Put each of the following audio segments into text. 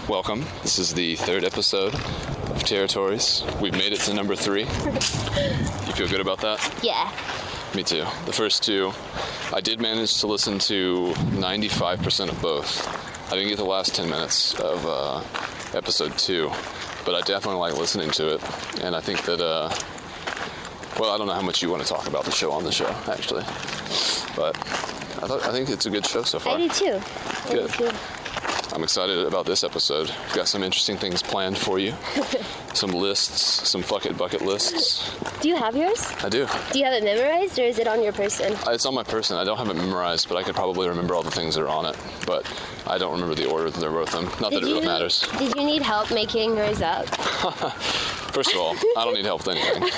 welcome. This is the third episode of Territories. We've made it to number 3. You feel good about that? Yeah. Me too. The first 2, I did manage to listen to 95% of both. I didn't get the last 10 minutes of episode 2, but I definitely like listening to it. And I think that, well, I don't know how much you want to talk about the show on the show, actually. But I think it's a good show so far. I do too. Good. I'm excited about this episode. We've got some interesting things planned for you. Some lists, some fuck it bucket lists. Do you have yours? I do. Do you have it memorized, or is it on your person? It's on my person. I don't have it memorized, but I could probably remember all the things that are on it. But I don't remember the order that I wrote them. Not that it really matters. Did you need help making yours up? First of all, I don't need help with anything.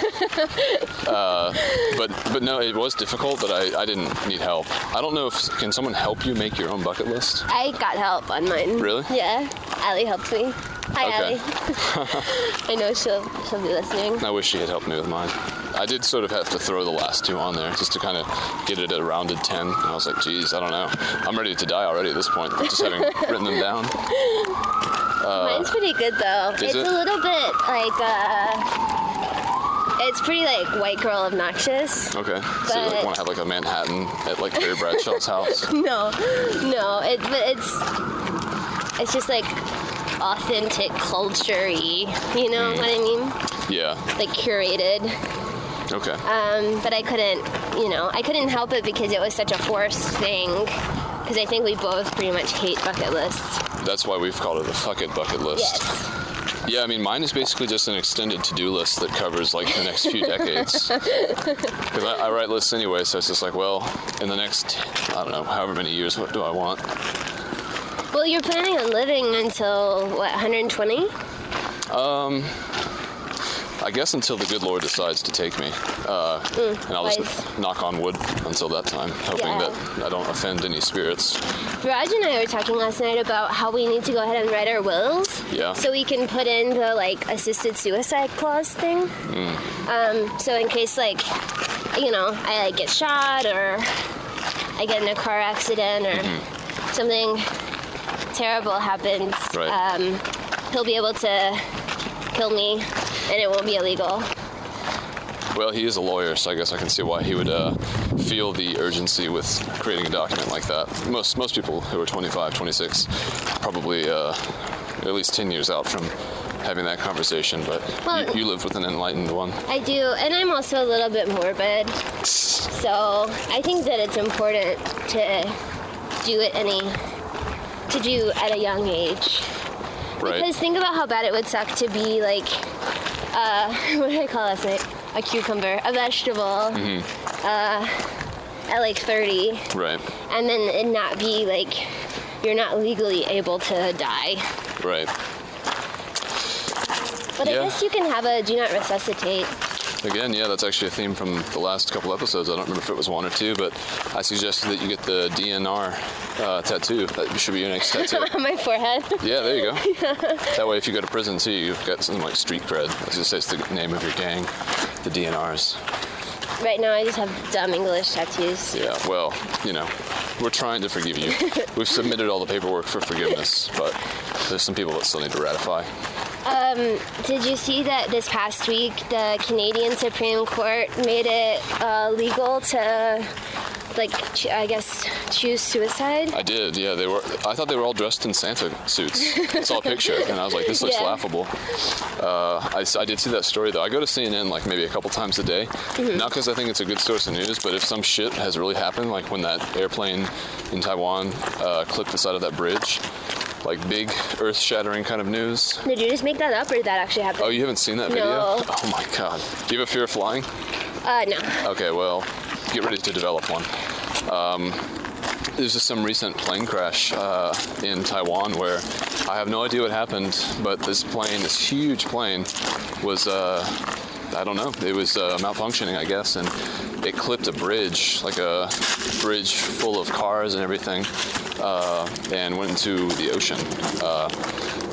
But no, it was difficult, but I didn't need help. I don't know if, can someone help you make your own bucket list? I got help on mine. Really? Yeah. Allie helped me. Hi, Okay. Allie. I know she'll be listening. I wish she had helped me with mine. I did sort of have to throw the last 2 on there just to kind of get it at a rounded 10. And I was like, geez, I don't know. I'm ready to die already at this point, just having written them down. Mine's pretty good, though. Is it? A little bit, like, it's pretty, like, white girl obnoxious. Okay. So you like, want to have like a Manhattan at like Barry Bradshaw's house? No. It's just, like, authentic culture-y, you know what I mean? Yeah. Like, curated. Okay. But I couldn't help it because it was such a forced thing. Because I think we both pretty much hate bucket lists. That's why we've called it a fuck it bucket list. Yes. Yeah, I mean, mine is basically just an extended to-do list that covers, like, the next few decades. Because I write lists anyway, so it's just like, well, in the next, I don't know, however many years, what do I want? Well, you're planning on living until, what, 120? I guess until the good Lord decides to take me. And I'll just knock on wood until that time, hoping that I don't offend any spirits. Raj and I were talking last night about how we need to go ahead and write our wills. Yeah. So we can put in the, like, assisted suicide clause thing. So in case, like, you know, I, like, get shot or I get in a car accident or something terrible happens, right. He'll be able to kill me and it won't be illegal. Well, he is a lawyer, so I guess I can see why he would feel the urgency with creating a document like that. Most people who are 25, 26, probably at least 10 years out from having that conversation, but well, you live with an enlightened one. I do, and I'm also a little bit morbid, so I think that it's important to do it at a young age. Right. Because think about how bad it would suck to be like, what did I call last night? A cucumber, a vegetable, at like 30. Right. And then it not be like, you're not legally able to die. Right. But I guess you can have a do not resuscitate. Again, yeah, that's actually a theme from the last couple episodes. I don't remember if it was 1 or 2, but I suggested that you get the DNR tattoo. That should be your next tattoo. On my forehead. Yeah, there you go. That way, if you go to prison, too, you've got something like street cred. As it says, the name of your gang, the DNRs. Right now, I just have dumb English tattoos. Yeah, well, you know, we're trying to forgive you. We've submitted all the paperwork for forgiveness, but there's some people that still need to ratify. Did you see that this past week the Canadian Supreme Court made it legal to, like, I guess, choose suicide? I did, yeah. I thought they were all dressed in Santa suits. I saw a picture, and I was like, this looks laughable. I did see that story, though. I go to CNN, like, maybe a couple times a day. Not because I think it's a good source of news, but if some shit has really happened, like when that airplane in Taiwan clipped the side of that bridge, like big earth-shattering kind of news. Did you just make that up, or did that actually happen? Oh, you haven't seen that video? No. Oh my god. Do you have a fear of flying? No. Okay, well, get ready to develop one. There's just some recent plane crash in Taiwan where I have no idea what happened, but this huge plane was, I don't know, it was malfunctioning, I guess, and it clipped a bridge, like a bridge full of cars and everything. and went into the ocean.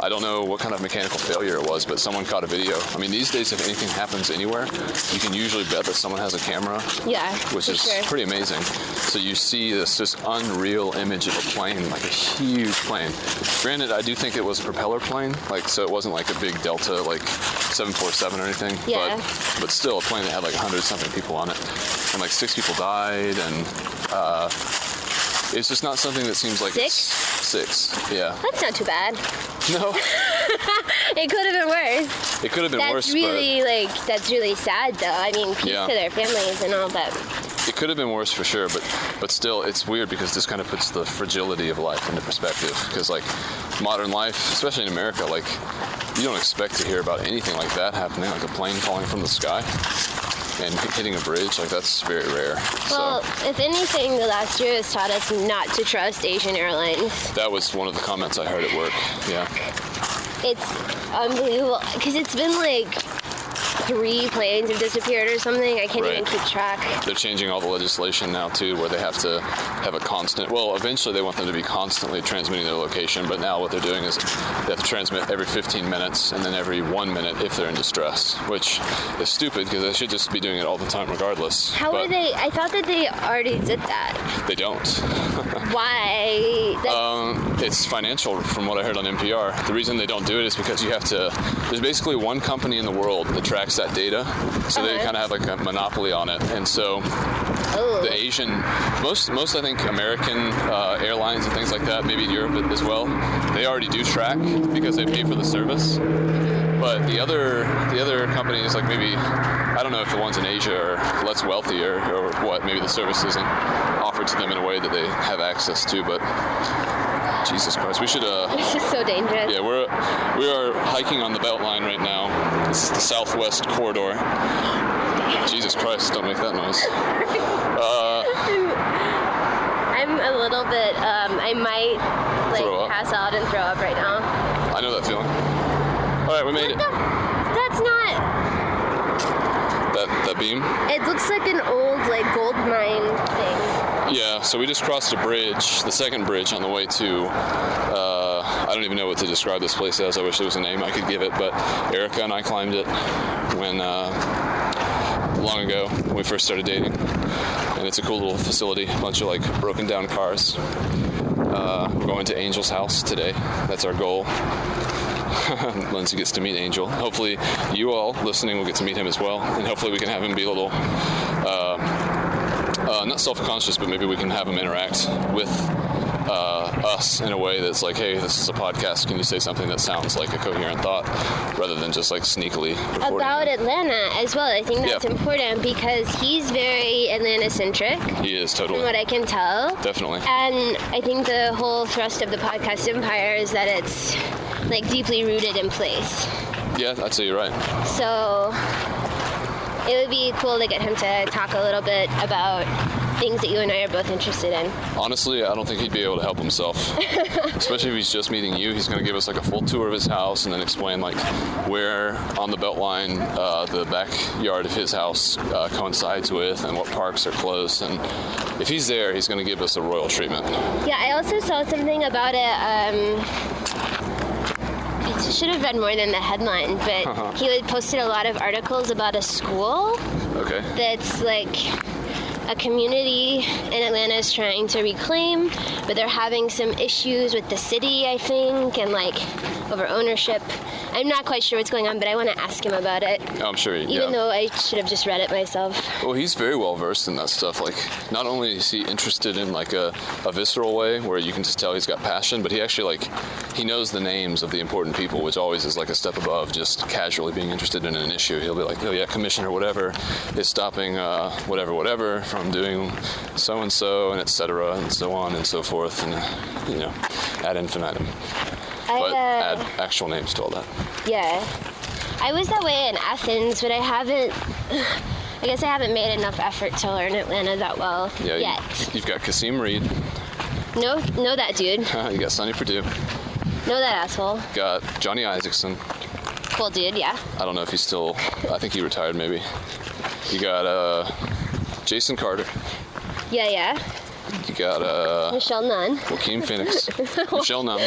I don't know what kind of mechanical failure it was, but someone caught a video. I mean, these days, if anything happens anywhere, you can usually bet that someone has a camera. Yeah, which is pretty amazing. So you see this just unreal image of a plane, like a huge plane. Granted, I do think it was a propeller plane, like so it wasn't like a big Delta, like 747 or anything. Yeah. But still a plane that had like 100-something people on it, and like 6 people died, and it's just not something that seems like 6. Yeah. That's not too bad. No. It could have been worse. It could have been worse. That's really sad, though. I mean, peace to their families and all that. It could have been worse for sure, but still, it's weird because this kind of puts the fragility of life into perspective. Because like modern life, especially in America, like you don't expect to hear about anything like that happening, like a plane falling from the sky and hitting a bridge. Like that's very rare. Well, if anything, the last year has taught us not to trust Asian airlines. That was one of the comments I heard at work. Yeah. It's unbelievable because it's been like 3 planes have disappeared or something. I can't even keep track. They're changing all the legislation now too, where they have to have a constant. Well, eventually they want them to be constantly transmitting their location, but now what they're doing is they have to transmit every 15 minutes and then every 1 minute if they're in distress, which is stupid because they should just be doing it all the time regardless. How are they? I thought that they already did that. They don't. Why? It's financial, from what I heard on NPR. The reason they don't do it is because you have to. There's basically one company in the world that tracks that data, so they kind of have like a monopoly on it, and so the Asian, most I think American airlines and things like that, maybe in Europe as well, they already do track because they pay for the service. But the other companies, like maybe, I don't know if the ones in Asia are less wealthy or what, maybe the service isn't offered to them in a way that they have access to, but Jesus Christ, we should It's just so dangerous. Yeah, we are hiking on the Beltline right now. This is the southwest corridor. Jesus Christ, don't make that noise. I'm a little bit, I might pass out and throw up right now. I know that feeling. All right, we made it. That's not... That beam? It looks like an old, like, gold mine thing. Yeah, so we just crossed a bridge, the second bridge on the way to, I don't even know what to describe this place as. I wish there was a name I could give it, but Erica and I climbed it when, long ago, when we first started dating. And it's a cool little facility, a bunch of like broken down cars. We're going to Angel's house today. That's our goal. Lindsay gets to meet Angel. Hopefully you all listening will get to meet him as well, and hopefully we can have him be a little not self-conscious, but maybe we can have him interact with us in a way that's like, hey, this is a podcast, can you say something that sounds like a coherent thought rather than just like sneakily recording about Atlanta as well. I think that's important because he's very Atlanta-centric. He is, totally. From what I can tell. Definitely. And I think the whole thrust of the podcast empire is that it's like deeply rooted in place. Yeah, I'd say you're right. So it would be cool to get him to talk a little bit about things that you and I are both interested in. Honestly, I don't think he'd be able to help himself. Especially if he's just meeting you. He's going to give us like a full tour of his house and then explain like where on the Beltline the backyard of his house coincides with and what parks are close. And if he's there, he's going to give us a royal treatment. Yeah, I also saw something about it. It should have read more than the headline, but he had posted a lot of articles about a school that's like a community in Atlanta is trying to reclaim, but they're having some issues with the city, I think, and like over ownership. I'm not quite sure what's going on, but I want to ask him about it. Oh, I'm sure. Even though I should have just read it myself. Well, he's very well versed in that stuff. Like, not only is he interested in like a visceral way where you can just tell he's got passion, but he actually he knows the names of the important people, which always is like a step above just casually being interested in an issue. He'll be like, oh yeah, Commissioner whatever is stopping whatever from doing so and so, and etc. and so on and so forth, and ad infinitum. But add actual names to all that. Yeah. I was that way in Athens, but I guess I haven't made enough effort to learn Atlanta that well yet. You've got Kasim Reed. Know that dude. You got Sonny Perdue. Know that asshole. Got Johnny Isaacson. Cool dude, yeah. I don't know if he's still, I think he retired maybe. You got Jason Carter. Yeah. You got Michelle Nunn. Joaquin Phoenix. Michelle Nunn.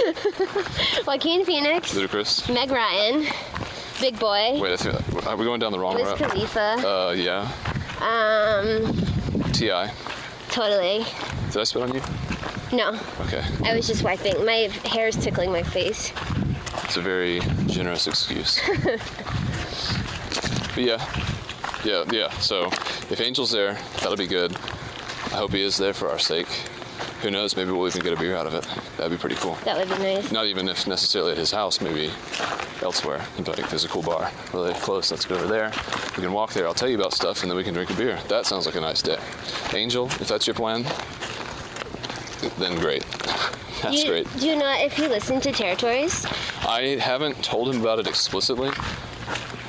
Joaquin Phoenix. Ludacris. Meg Ryan. Big Boy. Wait, are we going down the wrong Wiz route? Khalifa. Yeah. T.I. Totally. Did I spit on you? No. Okay. I was just wiping. My hair is tickling my face. It's a very generous excuse. But yeah. So if Angel's there, that'll be good. I hope he is there for our sake. Who knows? Maybe we'll even get a beer out of it. That'd be pretty cool. That would be nice. Not even if necessarily at his house, maybe elsewhere. In fact, there's a cool bar really close. Let's go over there. We can walk there. I'll tell you about stuff, and then we can drink a beer. That sounds like a nice day. Angel, if that's your plan, then great. That's great. Do you know if he listened to Territories? I haven't told him about it explicitly.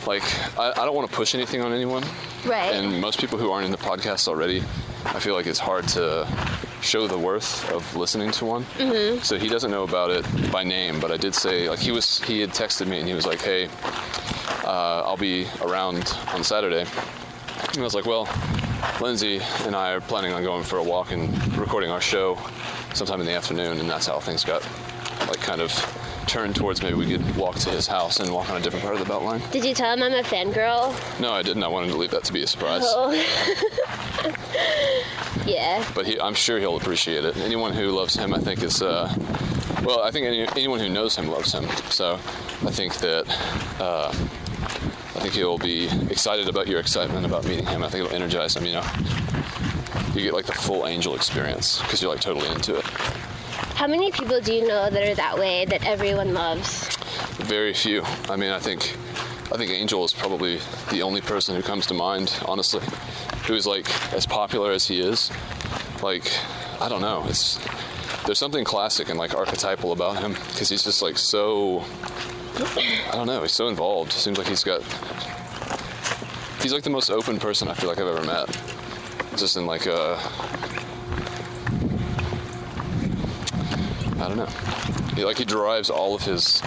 Like, I don't want to push anything on anyone. Right. And most people who aren't in the podcast already, I feel like it's hard to show the worth of listening to one. Mm-hmm. So he doesn't know about it by name, but I did say, like, he had texted me and he was like, hey, I'll be around on Saturday. And I was like, well, Lindsay and I are planning on going for a walk and recording our show sometime in the afternoon, and that's how things got, like, kind of turned towards maybe we could walk to his house and walk on a different part of the Beltline. Did you tell him I'm a fangirl? No, I didn't. I wanted to leave that to be a surprise. Oh. Yeah. But I'm sure he'll appreciate it. Anyone who loves him, I think, is... well, I think anyone who knows him loves him. So I think that... I think he'll be excited about your excitement about meeting him. I think it'll energize him, you know. You get, like, the full Angel experience because you're, like, totally into it. How many people do you know that are that way, that everyone loves? Very few. I mean, I think Angel is probably the only person who comes to mind, honestly, who is, like, as popular as he is. Like, I don't know. There's something classic and, like, archetypal about him because he's just, like, so... I don't know. He's so involved. Seems like he's like the most open person I feel like I've ever met. Just in, like, I don't know. He derives all of his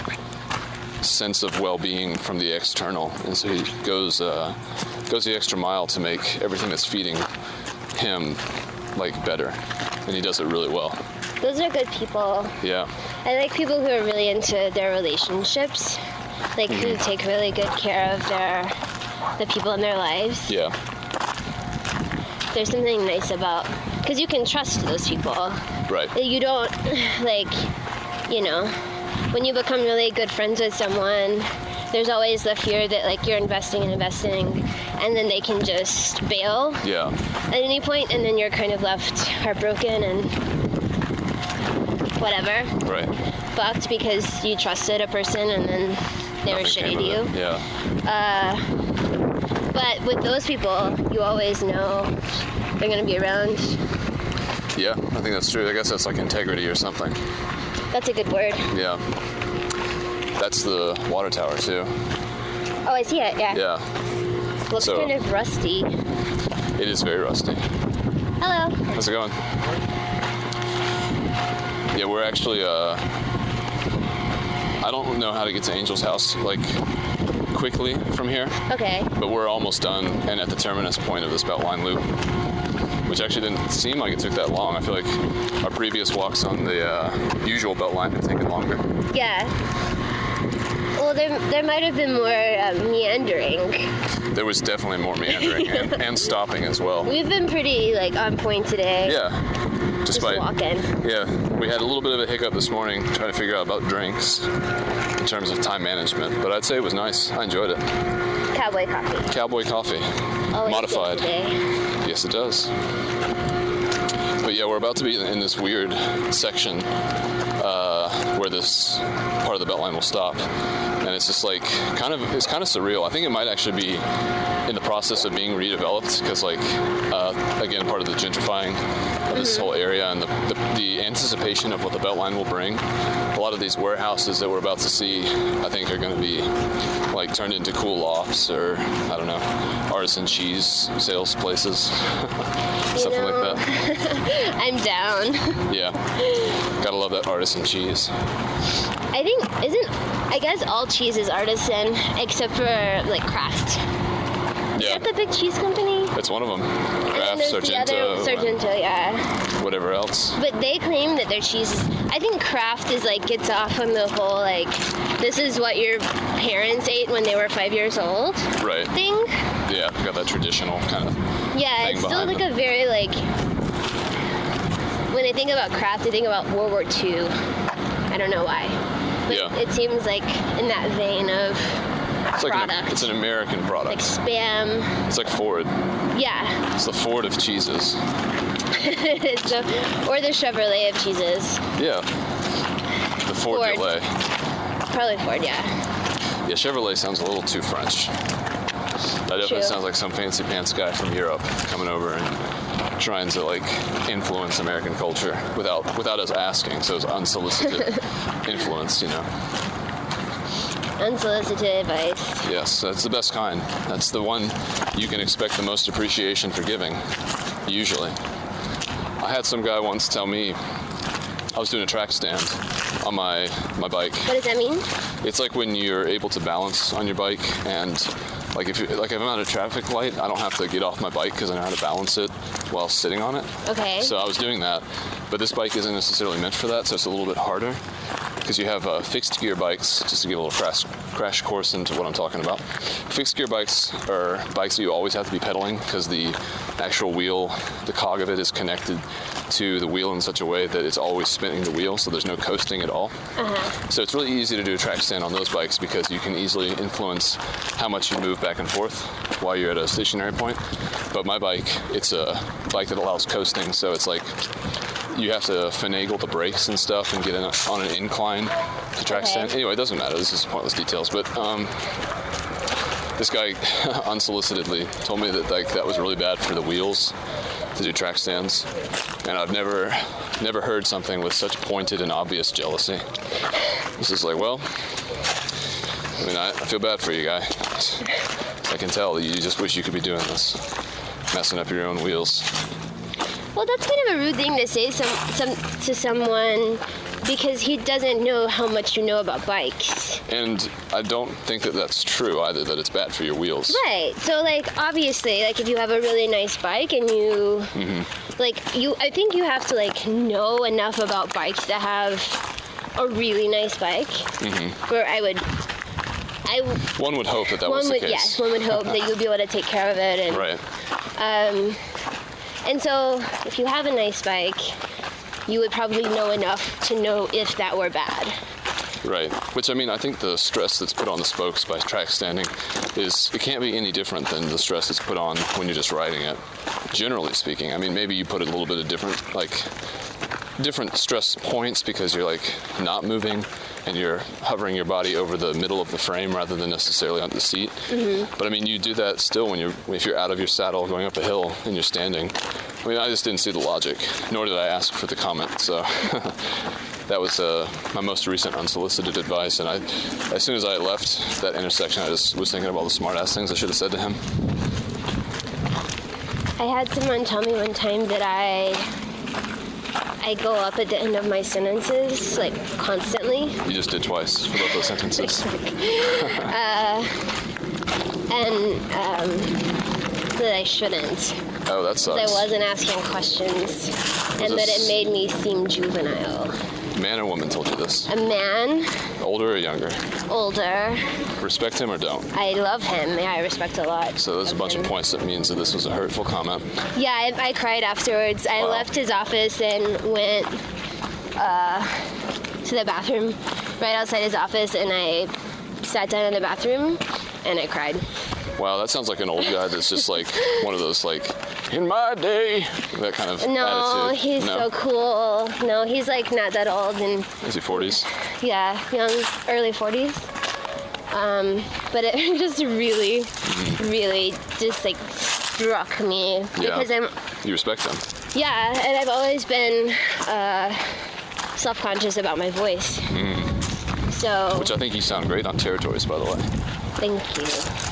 sense of well-being from the external, and so he goes the extra mile to make everything that's feeding him, like, better, and he does it really well. Those are good people. Yeah. I like people who are really into their relationships, like who take really good care of the people in their lives. Yeah. There's something nice about, because you can trust those people. Right. You don't, like, you know, when you become really good friends with someone, there's always the fear that, like, you're investing, and then they can just bail. Yeah. At any point, and then you're kind of left heartbroken and whatever. Right. Fucked because you trusted a person and then they were shitty to you. Yeah. But with those people, you always know they're going to be around. Yeah, I think that's true. I guess that's like integrity or something. That's a good word. Yeah. That's the water tower, too. Oh, I see it, yeah. Yeah. Looks kind of rusty. It is very rusty. Hello. How's it going? Yeah, we're actually, I don't know how to get to Angel's house, like, quickly from here. Okay. But we're almost done and at the terminus point of this Beltline loop, which actually didn't seem like it took that long. I feel like our previous walks on the usual Beltline have taken longer. Yeah. Well, there might have been more meandering. There was definitely more meandering and stopping as well. We've been pretty, like, on point today. Yeah. Despite, just walking. Yeah, we had a little bit of a hiccup this morning trying to figure out about drinks in terms of time management, but I'd say it was nice. I enjoyed it. Cowboy coffee. Cowboy coffee. Always modified. Today. Yes, it does. But yeah, we're about to be in this weird section where this part of the Beltline will stop, and it's just like it's kind of surreal. I think it might actually be in the process of being redeveloped because, like, again, part of the gentrifying of this whole area and the anticipation of what the Beltline will bring. A lot of these warehouses that we're about to see, I think, are going to be, like, turned into cool lofts or, I don't know, artisan cheese sales places, something like that. I'm down. Yeah, gotta love that artisan cheese. I guess all cheese is artisan except for, like, craft. Yeah. that the big cheese company? It's one of them. And Kraft, there's the other, Sargento, yeah. whatever else. But they claim that their cheese is, I think Kraft is like, gets off on the whole, like, this is what your parents ate when they were 5 years old Right. thing. Yeah, got that traditional kind of Yeah, thing it's still like behind a very, like, when I think about Kraft, I think about World War II. I don't know why. But Yeah. it seems like in that vein of It's like product. it's an American Like product. Spam. It's like Ford. Yeah. It's the Ford of cheeses. So, or the Chevrolet of cheeses. Yeah. The Ford Ford. Delay. Probably Ford, yeah. Yeah, Chevrolet sounds a little too French. That definitely True. sounds like some fancy pants guy from Europe coming over and trying to like influence American culture without us asking. So it's unsolicited influence, you know. Unsolicited advice. Yes, that's the best kind. That's the one you can expect the most appreciation for giving, usually. I had some guy once tell me, I was doing a track stand on my bike. What does that mean? It's like when you're able to balance on your bike, and like if I'm at a traffic light, I don't have to get off my bike because I know how to balance it while sitting on it. Okay. So I was doing that, but this bike isn't necessarily meant for that, so it's a little bit harder because you have fixed gear bikes. Just to give a little crash course into what I'm talking about. Fixed gear bikes are bikes that you always have to be pedaling because the actual wheel, the cog of it, is connected to the wheel in such a way that it's always spinning the wheel, so there's no coasting at all. So it's really easy to do a track stand on those bikes because you can easily influence how much you move back and forth while you're at a stationary point. But my bike, it's a bike that allows coasting, so it's like you have to finagle the brakes and stuff and get on an incline to track Okay. stand. Anyway, it doesn't matter. This is pointless details, but this guy unsolicitedly told me that like that was really bad for the wheels to do track stands, and I've never heard something with such pointed and obvious jealousy. This is like, well, I mean, I feel bad for you, guy. I can tell that you just wish you could be doing this, messing up your own wheels. Well, that's kind of a rude thing to say to someone because he doesn't know how much you know about bikes. And I don't think that that's true either, that it's bad for your wheels. Right. So, like, obviously, like, if you have a really nice bike and you, I think you have to, like, know enough about bikes to have a really nice bike. Where One would hope that was the case. Yes, one would hope that you'd be able to take care of it. And, Right. And so, if you have a nice bike, you would probably know enough to know if that were bad. Right. Which, I mean, I think the stress that's put on the spokes by track standing it can't be any different than the stress that's put on when you're just riding it, generally speaking. I mean, maybe you put a little bit of different stress points because you're, like, not moving and you're hovering your body over the middle of the frame rather than necessarily on the seat. But, I mean, you do that still if you're out of your saddle going up a hill and you're standing. I mean, I just didn't see the logic, nor did I ask for the comment, so that was my most recent unsolicited advice, and as soon as I left that intersection, I just was thinking of all the smart-ass things I should have said to him. I had someone tell me one time that I go up at the end of my sentences, like, constantly. You just did twice for both those sentences. That I shouldn't. Oh, that sucks. Because I wasn't asking questions, and that it made me seem juvenile. Man or woman told you this? A man, Older or younger? older. Respect him or don't? I love him. Yeah, I respect a lot. So there's a bunch of points that means that this was a hurtful comment. Yeah, I cried afterwards. I Wow. left his office and went to the bathroom right outside his office, and I sat down in the bathroom and I cried. Wow, that sounds like an old guy that's just like one of those, like, in my day, that kind of No, attitude. he's so cool. No, he's like not that old, and Is he 40s? yeah, young, early 40s. But it just really, really just like struck me because You respect him. yeah, and I've always been self-conscious about my voice. So Which I think you sound great on Territories, by the way. thank you.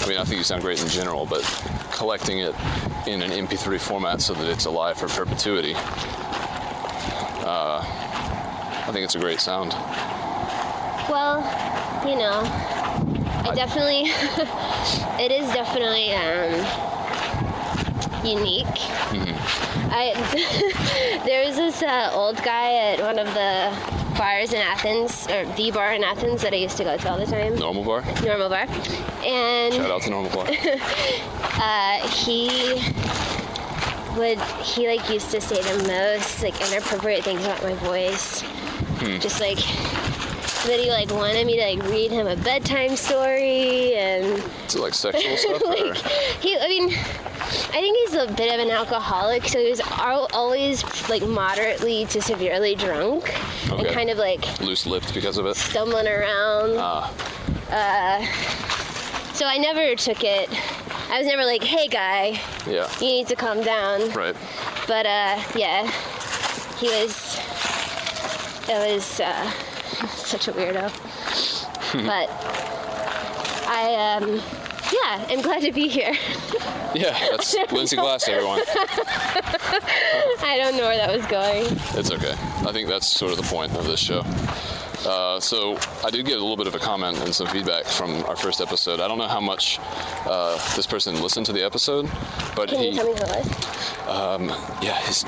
I mean, I think you sound great in general, but collecting it in an MP3 format so that it's alive for perpetuity, I think it's a great sound. Well, you know, I definitely, it is definitely unique. There was this old guy at one of the bars in Athens, or the bar in Athens that I used to go to all the time. Normal bar? Normal bar. And Shout out to Normal Bar. he used to say the most inappropriate things about my voice. Just that he wanted me to read him a bedtime story, and Is it sexual stuff? Or? I think he's a bit of an alcoholic, so he was always moderately to severely drunk, and kind of loose-lipped because of it. stumbling around. So I never took it. I was never hey guy, Yeah. you need to calm down. Right. But yeah, it was such a weirdo. But I'm glad to be here. Yeah, that's Lindsay Glass, everyone. I don't know where that was going. It's okay. I think that's sort of the point of this show. So I did get a little bit of a comment and some feedback from our first episode. I don't know how much this person listened to the episode, but Can you tell me who it was? Yeah, he's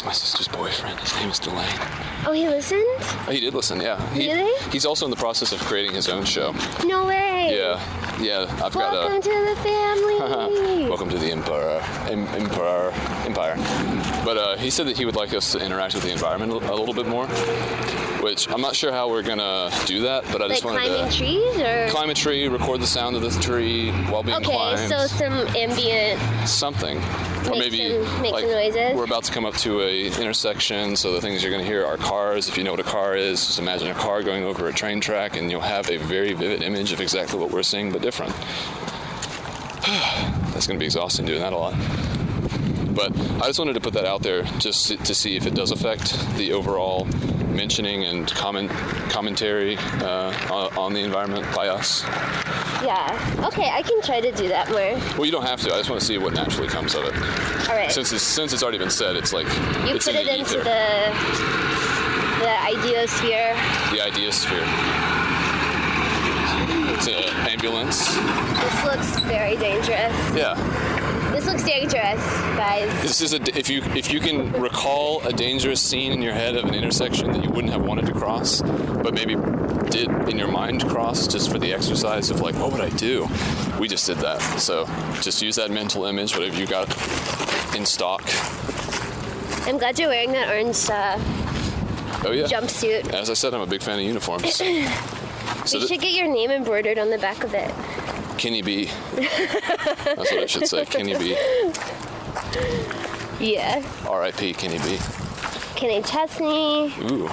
my sister's boyfriend. His name is Delane. Oh, he listened? Oh, he did listen, yeah. Really? He's also in the process of creating his own show. No way. Yeah. Welcome to the family. Welcome to the Empire. But he said that he would like us to interact with the environment a little bit more, which I'm not sure how we're gonna do that, but I just wanted climbing to trees, or climb a tree, record the sound of the tree while being climbed. Okay, so some ambient. Something. Or Make maybe some noises. we're about to come up to a intersection, so the things you're going to hear are cars. If you know what a car is, just imagine a car going over a train track, and you'll have a very vivid image of exactly what we're seeing, but different. That's going to be exhausting doing that a lot. But I just wanted to put that out there just to see if it does affect the overall mentioning and commentary on the environment by us. Yeah. Okay, I can try to do that more. Well, you don't have to. I just want to see what naturally comes of it. All right. Since it's already been said, it's you it's put in it into ether. the ideosphere. The ideosphere. It's an ambulance. This looks very dangerous. Yeah. This looks dangerous, guys. This is if you can recall a dangerous scene in your head of an intersection that you wouldn't have wanted to cross, but maybe did in your mind cross just for the exercise of what would I do? We just did that. So just use that mental image, whatever you got in stock. I'm glad you're wearing that orange jumpsuit. As I said, I'm a big fan of uniforms. You should get your name embroidered on the back of it. Kenny B. That's what it should say. Kenny B. Yeah. R.I.P. Kenny B. Kenny Chesney. Ooh.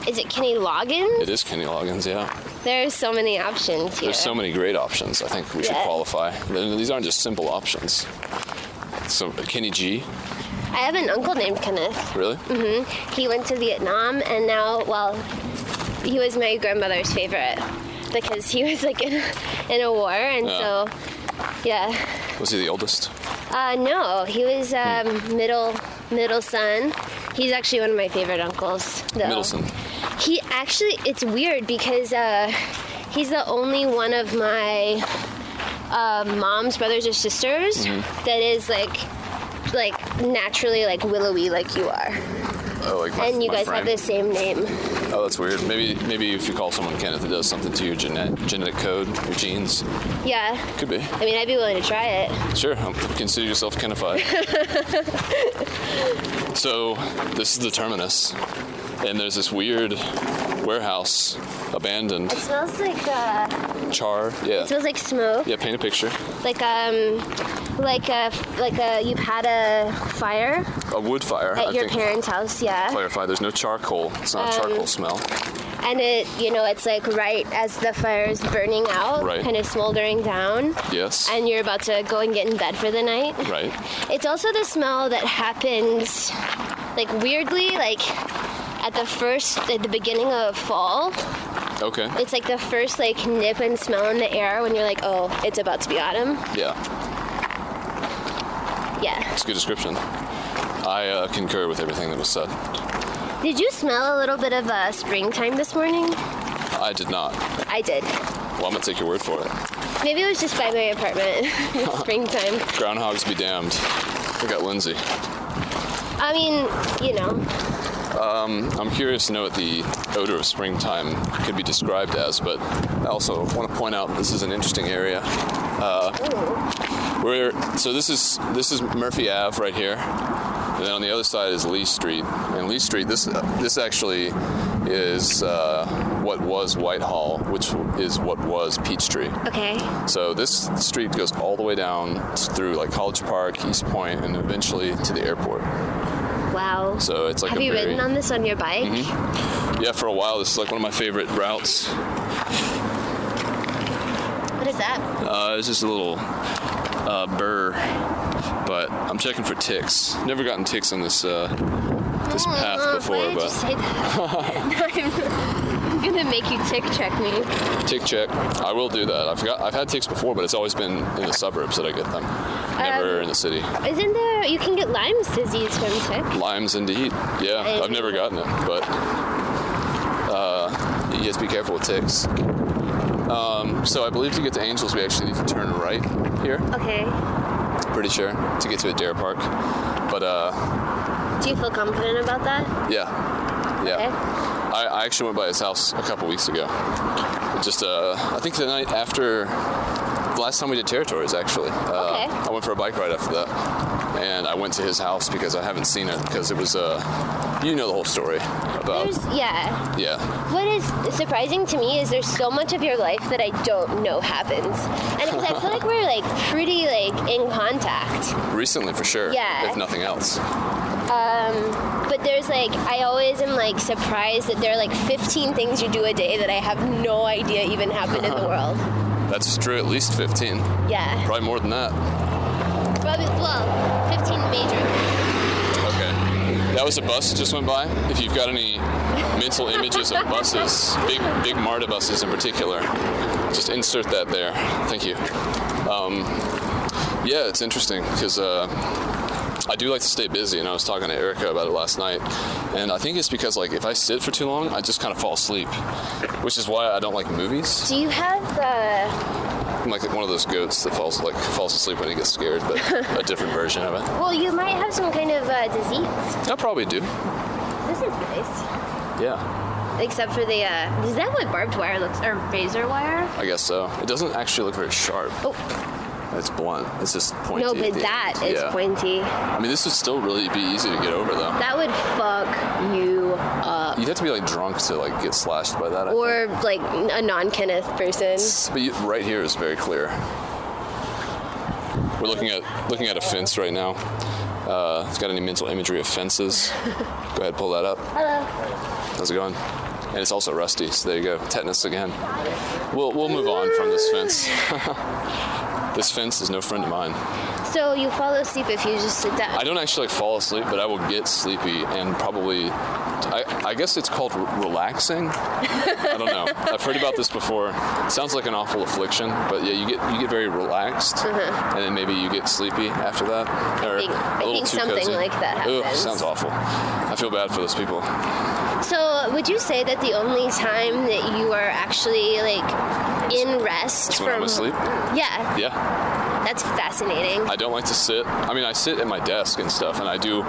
Is it Kenny Loggins? It is Kenny Loggins, yeah. There's so many options here. There's so many great options. I think we should qualify. These aren't just simple options. So Kenny G. I have an uncle named Kenneth. Really? Mm-hmm. He went to Vietnam, and now, he was my grandmother's favorite because he was in a war, and so, yeah. Was he the oldest? No, he was middle son. He's actually one of my favorite uncles, though. Middleton. He actually, it's weird because he's the only one of my mom's brothers or sisters that is naturally willowy like you are. Oh, and you guys friend. have the same name. Oh, that's weird. Maybe if you call someone Kenneth, it does something to your genetic code, your genes. Yeah. Could be. I mean, I'd be willing to try it. Sure. Consider yourself Kennified. So, this is the terminus. And there's this weird warehouse, abandoned. It smells like Char. Yeah. It smells like smoke. Yeah, paint a picture. You've had a fire. A wood fire. At your parents' house, yeah. Clarify, there's no charcoal. It's not a charcoal smell. And it's right as the fire is burning out, Right. kind of smoldering down. Yes. And you're about to go and get in bed for the night. Right. It's also the smell that happens, weirdly, at the beginning of fall. Okay. It's the first nip and smell in the air when you're oh, it's about to be autumn. Yeah. Yeah. It's a good description. I concur with everything that was said. Did you smell a little bit of springtime this morning? I did not. I did. Well, I'm gonna take your word for it. Maybe it was just by my apartment. Springtime. Groundhogs be damned. I got Lindsay. I mean, you know. I'm curious to know what the odor of springtime could be described as, but I also want to point out this is an interesting area. This is Murphy Ave right here, and then on the other side is Lee Street. And Lee Street, this actually is what was Whitehall, which is what was Peachtree. Okay. So this street goes all the way down through like College Park, East Point, and eventually to the airport. Wow. So it's like Have you ridden on this on your bike? Mm-hmm. Yeah, for a while. This is like one of my favorite routes. What is that? It's just a little burr, but I'm checking for ticks. Never gotten ticks on this path before, why did but you say that? I'm gonna make you tick check me. Tick check. I will do that. I've had ticks before, but it's always been in the suburbs that I get them. Never in the city. Isn't there? You can get Lyme's disease from tick. Lyme's indeed. Yeah, I've never gotten it, but you have to be careful with ticks. So I believe to get to Angels, we actually need to turn right here. Okay. Pretty sure to get to Adair Park, but do you feel confident about that? Yeah. Okay. I actually went by his house a couple weeks ago. Just I think the night after the last time we did Territories, actually. Okay. I went for a bike ride after that, and I went to his house because I haven't seen it because it was you know the whole story about. Yeah. What is surprising to me is there's so much of your life that I don't know happens, and because I feel like we're like pretty like in contact. Recently, for sure. Yeah. If nothing else. But there's like, I always am like surprised that there are like 15 things you do a day that I have no idea even happen in the world. That's true, at least 15. Yeah. Probably more than that. Probably, well, 15 major. Okay. That was a bus that just went by. If you've got any mental images of buses, big MARTA buses in particular, just insert that there. Thank you. Yeah, it's interesting because I do like to stay busy, and I was talking to Erica about it last night, and I think it's because like if I sit for too long, I just kind of fall asleep, which is why I don't like movies. Do you have I'm like one of those goats that falls asleep when he gets scared, but a different version of it. Well, you might have some kind of disease. I probably do. This is nice. Yeah. Except for the, is that what barbed wire looks, or razor wire? I guess so. It doesn't actually look very sharp. Oh. It's blunt. It's just pointy. No, but that is pointy. I mean, this would still really be easy to get over, though. That would fuck you up. You'd have to be like drunk to like get slashed by that. Or like a non-Kenneth person. But right here is very clear. We're looking at a fence right now. It's got any mental imagery of fences? Go ahead, pull that up. Hello. How's it going? And it's also rusty, so there you go. Tetanus again. We'll move on from this fence. This fence is no friend of mine. So you fall asleep if you just sit down? I don't actually like fall asleep, but I will get sleepy and probably, I guess it's called relaxing. I don't know. I've heard about this before. It sounds like an awful affliction, but yeah, you get very relaxed, and then maybe you get sleepy after that, or I think something cozy. like that happens. Ugh, sounds awful. I feel bad for those people. So would you say that the only time that you are actually like in rest when I'm asleep? Yeah. Yeah. That's fascinating. I don't like to sit. I mean, I sit at my desk and stuff, and I do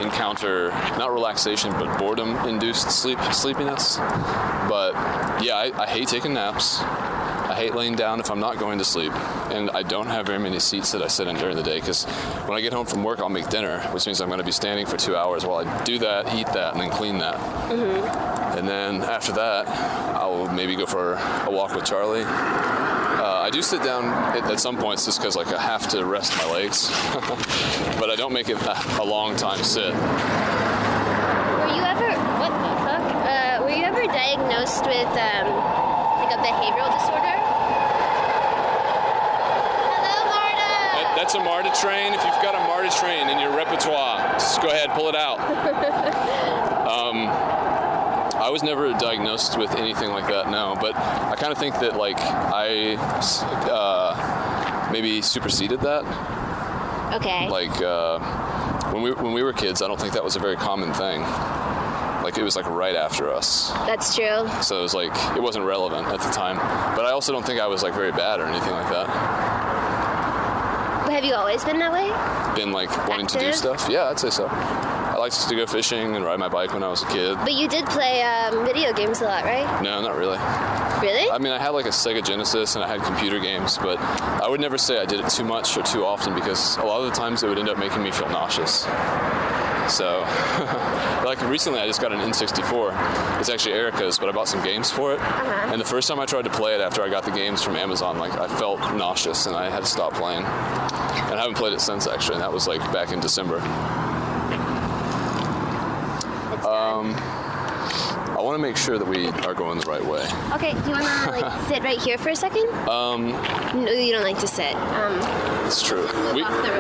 encounter not relaxation, but boredom-induced sleepiness. But yeah, I hate taking naps. I hate laying down if I'm not going to sleep, and I don't have very many seats that I sit in during the day because when I get home from work, I'll make dinner, which means I'm going to be standing for 2 hours while I do that, eat that, and then clean that. Mm-hmm. And then after that, I'll maybe go for a walk with Charlie. I do sit down at some points just because like I have to rest my legs, but I don't make it a long time sit. Were you ever diagnosed with like a behavioral disorder? Hello, Marta. That's a MARTA train. If you've got a MARTA train in your repertoire, just go ahead, pull it out. I was never diagnosed with anything like that, no, but I kind of think that like I maybe superseded that. Okay. Like when we were kids, I don't think that was a very common thing. like it was like right after us. That's true. So it was like, it wasn't relevant at the time. But I also don't think I was like very bad or anything like that. But have you always been that way? Been like wanting to do stuff? Yeah, I'd say so. I liked to go fishing and ride my bike when I was a kid. But you did play video games a lot, right? No, not really. Really? I mean, I had like a Sega Genesis and I had computer games, but I would never say I did it too much or too often because a lot of the times it would end up making me feel nauseous. So, like recently I just got an N64. It's actually Erica's, but I bought some games for it. And the first time I tried to play it after I got the games from Amazon, like I felt nauseous and I had to stop playing. And I haven't played it since actually, and that was like back in December. I want to make sure that we are going the right way. Okay, do you want to like sit right here for a second? No, you don't like to sit. It's true.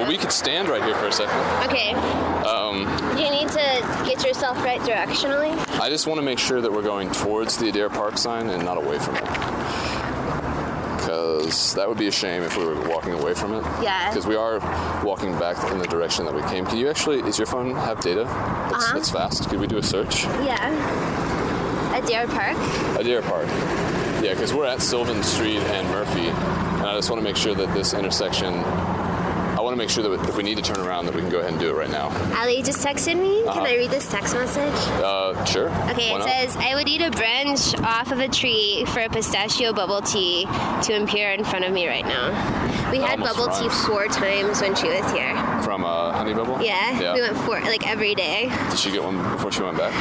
We could stand right here for a second. Okay. Do you need to get yourself right directionally? I just want to make sure that we're going towards the Adair Park sign and not away from it. Because that would be a shame if we were walking away from it. Yeah. Because we are walking back in the direction that we came. Can you actually, does your phone have data that's fast? Could we do a search? Yeah. Adair Park? Adair Park. Yeah, because we're at Sylvan Street and Murphy, and I just want to make sure that this intersection, I want to make sure that if we need to turn around that we can go ahead and do it right now. Ali just texted me. Can I read this text message? Sure. Okay, it says, I would eat a branch off of a tree for a pistachio bubble tea to appear in front of me right now. We had bubble tea 4 times when she was here. From Honey Bubble? Yeah, we went every day. Did she get one before she went back?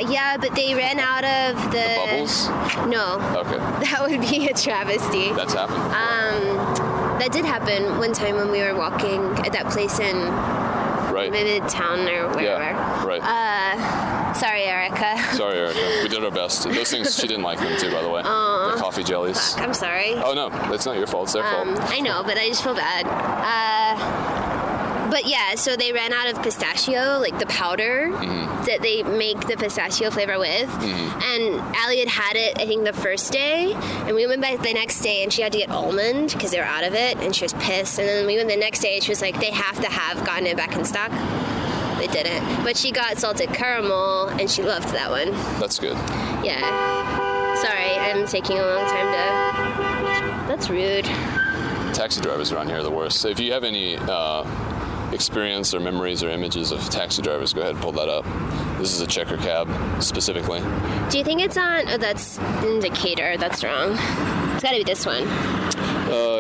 Yeah, but they ran out of The bubbles? No. Okay. That would be a travesty. That's happened before. That did happen one time when we were walking at that place in Midtown or wherever. Yeah, right. Sorry, Erica. Sorry, Erica. We did our best. Those things, she didn't like them too, by the way. The coffee jellies. Fuck, I'm sorry. Oh, no. It's not your fault. It's their fault. I know, but I just feel bad. But yeah, so they ran out of pistachio, like the powder that they make the pistachio flavor with. And Allie had it, I think, the first day. And we went back the next day and she had to get almond because they were out of it. And she was pissed. And then we went the next day and she was like, they have to have gotten it back in stock. They didn't. But she got salted caramel and she loved that one. That's good. Yeah. Sorry, I'm taking a long time to... That's rude. Taxi drivers around here are the worst. So if you have any experience or memories or images of taxi drivers, go ahead and pull that up. This is a checker cab specifically. Do you think it's on... Oh, that's Indicator. That's wrong. It's got to be this one.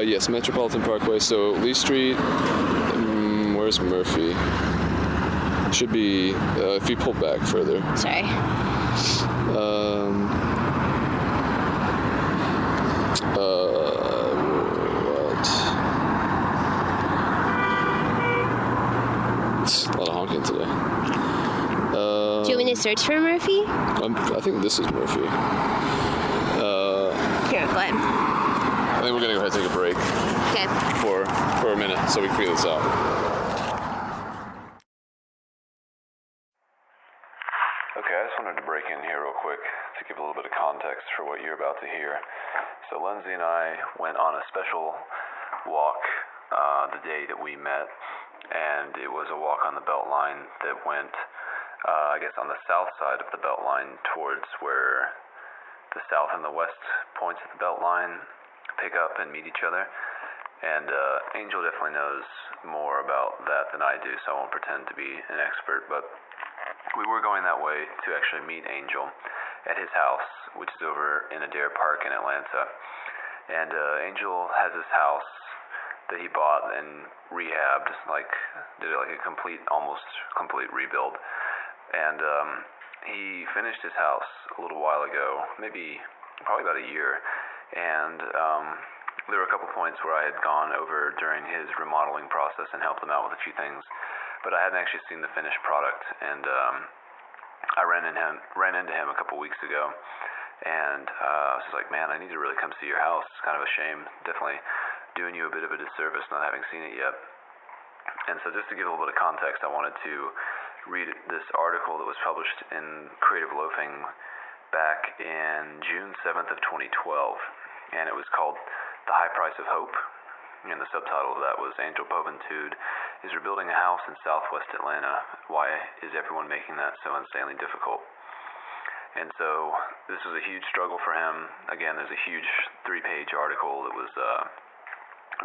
Yes, Metropolitan Parkway. So Lee Street. Where's Murphy? Should be if you pull back further. Sorry. What? It's a lot of honking today. Do you want me to search for Murphy? I think this is Murphy. Here, go ahead. I think we're gonna go ahead and take a break. Okay. For a minute, so we can figure this out. Okay, I just wanted to break in here real quick to give a little bit of context for what you're about to hear. So Lindsay and I went on a special walk the day that we met, and it was a walk on the Beltline that went, I guess, on the south side of the Beltline towards where the south and the west points of the Beltline pick up and meet each other. And Angel definitely knows more about that than I do, so I won't pretend to be an expert, but we were going that way to actually meet Angel at his house, which is over in Adair Park in Atlanta. And Angel has his house that he bought and rehabbed, did like a almost complete rebuild. And he finished his house a little while ago, probably about a year. And there were a couple points where I had gone over during his remodeling process and helped him out with a few things, but I hadn't actually seen the finished product. And I ran into him a couple weeks ago, and I was just like, man, I need to really come see your house. It's kind of a shame, definitely doing you a bit of a disservice not having seen it yet. And so just to give a little bit of context, I wanted to read this article that was published in Creative Loafing back in June 7th of 2012, and it was called The High Price of Hope, and the subtitle of that was Angel Poventud is rebuilding a house in southwest Atlanta. Why is everyone making that so insanely difficult? And so this was a huge struggle for him. Again, there's a huge 3-page article that was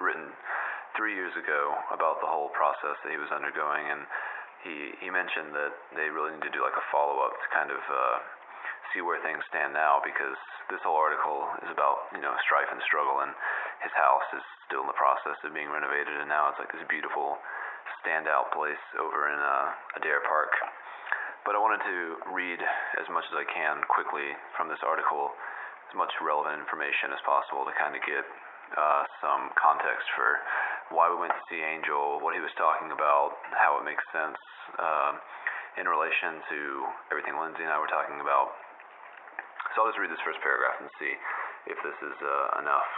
written 3 years ago about the whole process that he was undergoing, and he mentioned that they really need to do like a follow-up to kind of see where things stand now, because this whole article is about, strife and struggle, and his house is still in the process of being renovated, and now it's like this beautiful standout place over in Adair Park. But I wanted to read as much as I can quickly from this article, as much relevant information as possible to kind of get some context for why we went to see Angel, what he was talking about, how it makes sense in relation to everything Lindsay and I were talking about. So I'll just read this first paragraph and see if this is enough.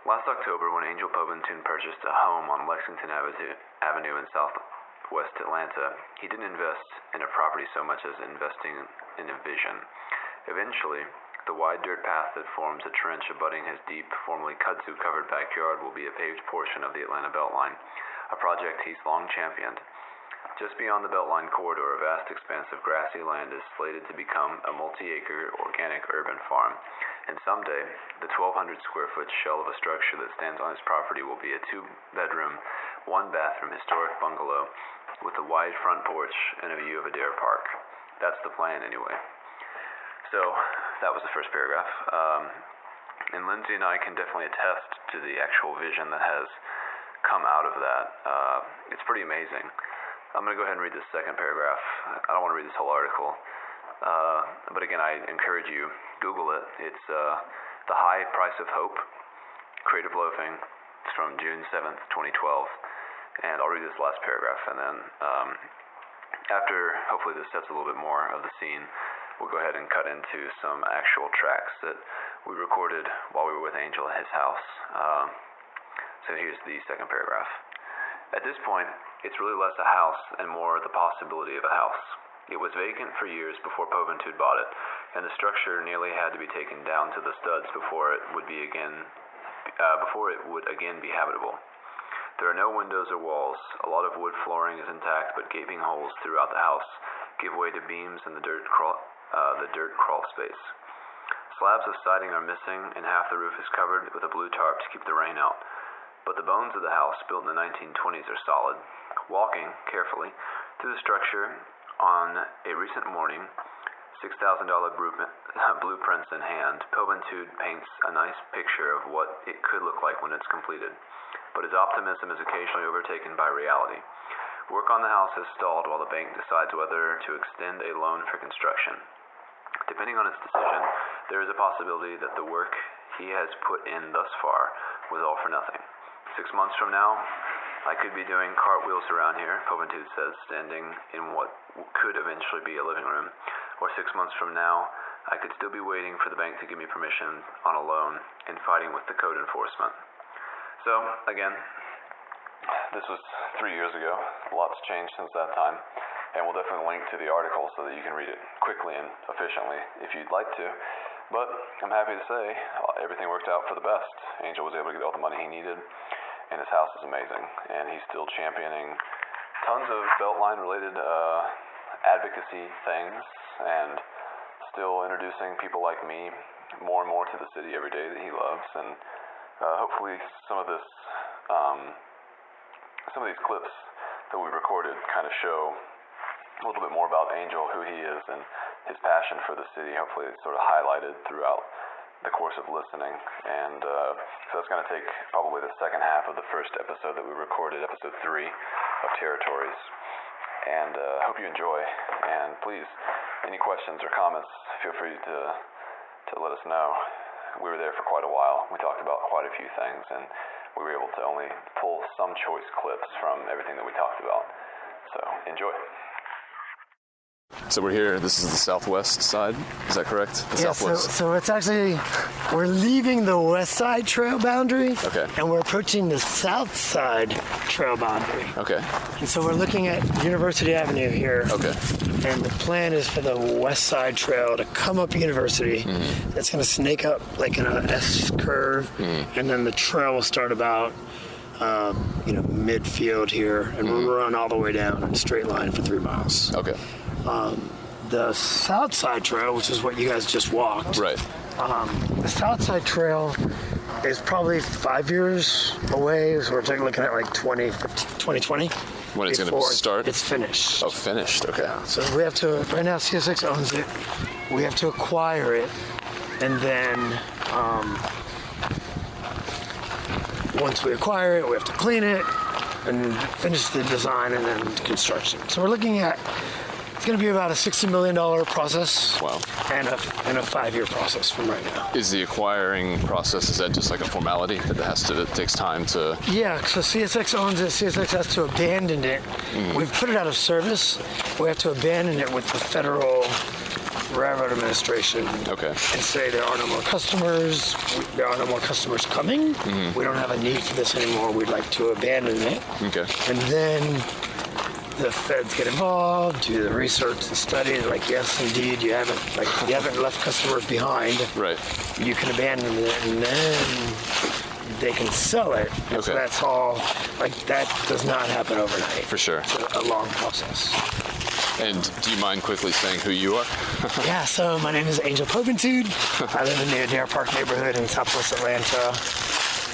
Last October, when Angel Poventud purchased a home on Lexington Avenue in Southwest Atlanta, he didn't invest in a property so much as investing in a vision. Eventually, the wide dirt path that forms a trench abutting his deep, formerly kudzu-covered backyard will be a paved portion of the Atlanta Beltline, a project he's long championed. Just beyond the Beltline corridor, a vast expanse of grassy land is slated to become a multi-acre organic urban farm, and someday, the 1,200-square-foot shell of a structure that stands on his property will be a 2-bedroom, 1-bathroom historic bungalow with a wide front porch and a view of Adair Park. That's the plan, anyway. So, that was the first paragraph. And Lindsay and I can definitely attest to the actual vision that has come out of that. It's pretty amazing. I'm going to go ahead and read this second paragraph. I don't want to read this whole article. But again, I encourage you, Google it. It's The High Price of Hope, Creative Loafing. It's from June 7th, 2012. And I'll read this last paragraph. And then after, hopefully this sets a little bit more of the scene, we'll go ahead and cut into some actual tracks that we recorded while we were with Angel at his house. So here's the second paragraph. At this point, it's really less a house and more the possibility of a house. It was vacant for years before Poventud bought it, and the structure nearly had to be taken down to the studs before it would again be habitable. There are no windows or walls. A lot of wood flooring is intact, but gaping holes throughout the house give way to beams in the dirt crawl space. Slabs of siding are missing, and half the roof is covered with a blue tarp to keep the rain out. But the bones of the house, built in the 1920s, are solid. Walking carefully through the structure on a recent morning, $6,000 blueprints in hand, Poventud paints a nice picture of what it could look like when it's completed. But his optimism is occasionally overtaken by reality. Work on the house has stalled while the bank decides whether to extend a loan for construction. Depending on its decision, there is a possibility that the work he has put in thus far was all for nothing. 6 months from now, I could be doing cartwheels around here, Poventud says, standing in what could eventually be a living room. Or 6 months from now, I could still be waiting for the bank to give me permission on a loan and fighting with the code enforcement. So, again, this was 3 years ago. A lot's changed since that time. And we'll definitely link to the article so that you can read it quickly and efficiently if you'd like to. But I'm happy to say everything worked out for the best. Angel was able to get all the money he needed, and his house is amazing. And he's still championing tons of Beltline-related advocacy things and still introducing people like me more and more to the city every day that he loves. And hopefully some of these clips that we recorded kind of show a little bit more about Angel, who he is, and his passion for the city. Hopefully it's sort of highlighted throughout the course of listening. And so that's going to take probably the second half of the first episode that we recorded, episode 3 of Territories. And hope you enjoy. And please, any questions or comments, feel free to let us know. We were there for quite a while. We talked about quite a few things, and we were able to only pull some choice clips from everything that we talked about. So enjoy. So we're here. This is the southwest side. Is that correct? The southwest. So it's actually, we're leaving the west side trail boundary. Okay. And we're approaching the south side trail boundary. Okay. And so we're looking at University Avenue here. Okay. And the plan is for the west side trail to come up University. Mm-hmm. That's going to snake up like in an S curve. Mm-hmm. And then the trail will start about midfield here, and we'll run all the way down in a straight line for 3 miles. Okay. the South Side Trail, which is what you guys just walked. Right. The South Side Trail is probably 5 years away, so we're looking at like 2020. When it's going to start? It's finished. Oh, finished. Okay. Yeah, so we have to, right now CSX owns it. We have to acquire it, and then once we acquire it, we have to clean it and finish the design and then construction. So we're looking at, it's going to be about a $60 million process. Wow. And a 5-year process from right now. Is the acquiring process, is that just like a formality that takes time to? Yeah, so CSX owns it. CSX has to abandon it. We've put it out of service. We have to abandon it with the Federal Railroad Administration. Okay. And say there are no more customers. There are no more customers coming. We don't have a need for this anymore. We'd like to abandon it. Okay. And then the feds get involved, do the research, the study. They're like, yes, indeed, you haven't left customers behind. Right. You can abandon it, and then they can sell it. And Okay. So that's all. Like that does not happen overnight. For sure. It's a long process. And do you mind quickly saying who you are? Yeah. So my name is Angel Poventud. I live in the Adair Park neighborhood in Southwest Atlanta,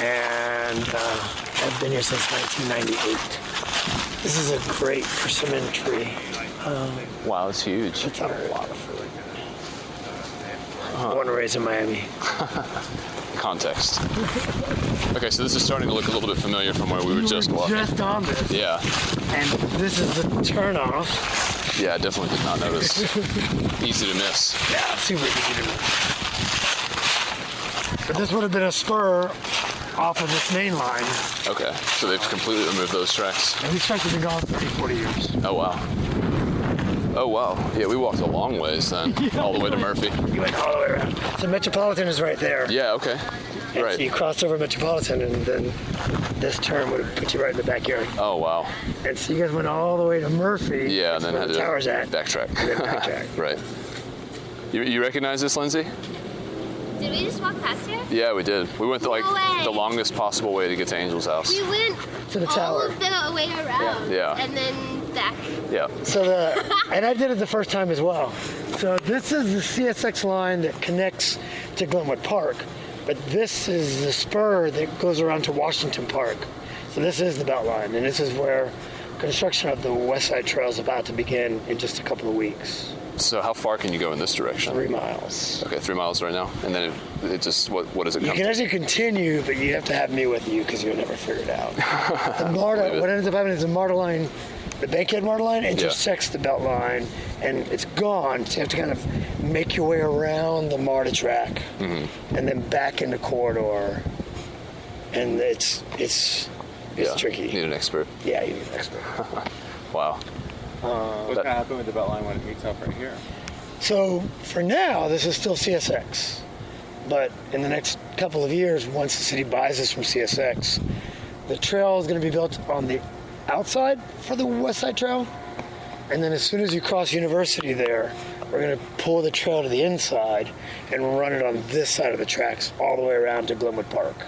and I've been here since 1998. This is a great persimmon tree. Wow, it's huge. It's a lot of fruit. Born and raised in Miami. Context. Okay, so this is starting to look a little bit familiar from where we were just walking. Just on this. Yeah. And this is the turnoff. Yeah, I definitely did not notice. Easy to miss. Yeah, super easy to do. But this would have been a spur off of this main line. Okay, so they've completely removed those tracks. And these tracks have been gone 30, 40 years. Oh, wow. Oh, wow. Yeah, we walked a long ways then, all the way to Murphy. You went all the way around. So Metropolitan is right there. Yeah, okay. And Right. so you crossed over Metropolitan, and then this turn would have put you right in the backyard. Oh, wow. And so you guys went all the way to Murphy. Yeah, and That's then where had the to tower's at. backtrack. And then backtrack. Right. You recognize this, Lindsay? Did we just walk past here? Yeah, we did. We went No way. the longest possible way to get to Angel's house. We went To the all tower. of the way around. Yeah. And then back. Yeah. So and I did it the first time as well. So this is the CSX line that connects to Glenwood Park, but this is the spur that goes around to Washington Park. So this is the Beltline, and this is where construction of the West Side Trail is about to begin in just a couple of weeks. So how far can you go in this direction? 3 miles. Okay, 3 miles right now, and then it just what does it You come can to? actually continue, but you have to have me with you because you'll never figure it out. The MARTA, Believe it. what ends up happening is the MARTA line, the Bankhead MARTA line intersects the Belt line, and it's gone. So you have to kind of make your way around the MARTA track, and then back into corridor. And it's tricky. Need an expert. Yeah, you need an expert. Wow. What's going to happen with the Beltline when it meets up right here? So for now, this is still CSX. But in the next couple of years, once the city buys this from CSX, the trail is going to be built on the outside for the West Side Trail. And then as soon as you cross University there, we're going to pull the trail to the inside and run it on this side of the tracks all the way around to Glenwood Park.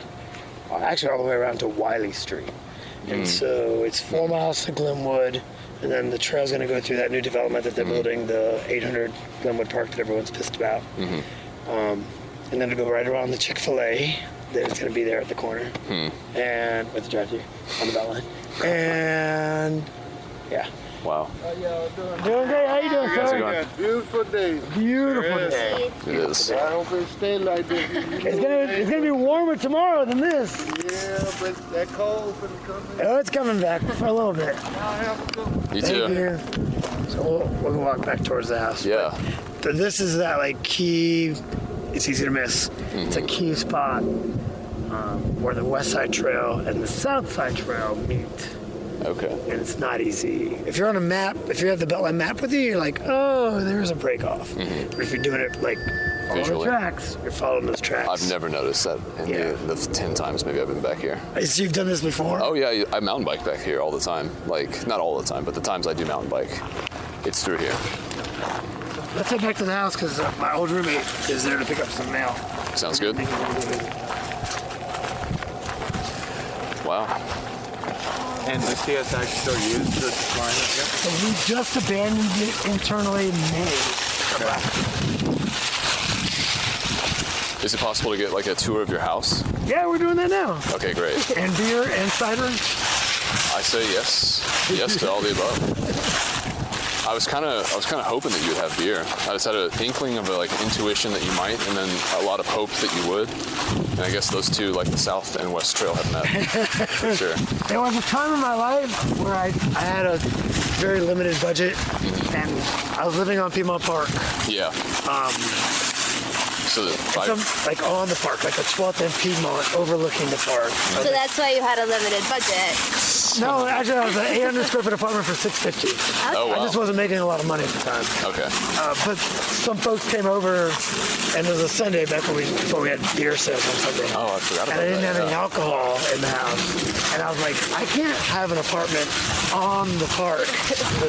Actually, all the way around to Wiley Street. And so it's 4 miles to Glenwood. And then the trail's going to go through that new development that they're building, the 800 Glenwood Park that everyone's pissed about. And then it'll go right around the Chick-fil-A that is going to be there at the corner. And with the drive-thru on the Beltline. And yeah. Wow. How y'all doing? Doing great. How you doing, How's it sir? going? Beautiful day. Beautiful Yes. day. It is. I hope it stays like this. It's gonna be warmer tomorrow than this. Yeah, but that cold finna come in. Oh, it's coming back for a little bit. Y'all have a good one. You Thank too. you. So we'll walk back towards the house. Yeah. So this is that like key. It's easy to miss. It's a key spot where the West Side Trail and the South Side Trail meet. Okay. And it's not easy. If you're on a map, if you have the Beltline map with you, you're like, oh, there's a break off. But if you're doing it like following the Visually. tracks, you're following those tracks. I've never noticed that in Yeah. the 10 times maybe I've been back here. So you've done this before? Oh yeah, I mountain bike back here all the time. Like, not all the time, but the times I do mountain bike, it's through here. Let's head back to the house because my old roommate is there to pick up some mail. Sounds good. Wow. And the CSX still used this line up here? So we just abandoned it internally in May. Is it possible to get like a tour of your house? Yeah, we're doing that now. Okay, great. And beer and cider. I say yes. Yes to all the above. I was kind of hoping that you would have beer. I just had an inkling of like intuition that you might, and then a lot of hope that you would. And I guess those two, like the South and West Trail, have met for sure. There was a time in my life where I had a very limited budget, and I was living on Piedmont Park. Yeah. So like on the park, like the 12th and Piedmont, overlooking the park. So that's why you had a limited budget. No, actually, I was an 800 square foot apartment for $650. Oh, wow. I just wasn't making a lot of money at the time. Okay. But some folks came over, and it was a Sunday back before we had beer sales on Sunday. Oh, I forgot about that. And I didn't have any alcohol in the house. And I was like, I can't have an apartment on the park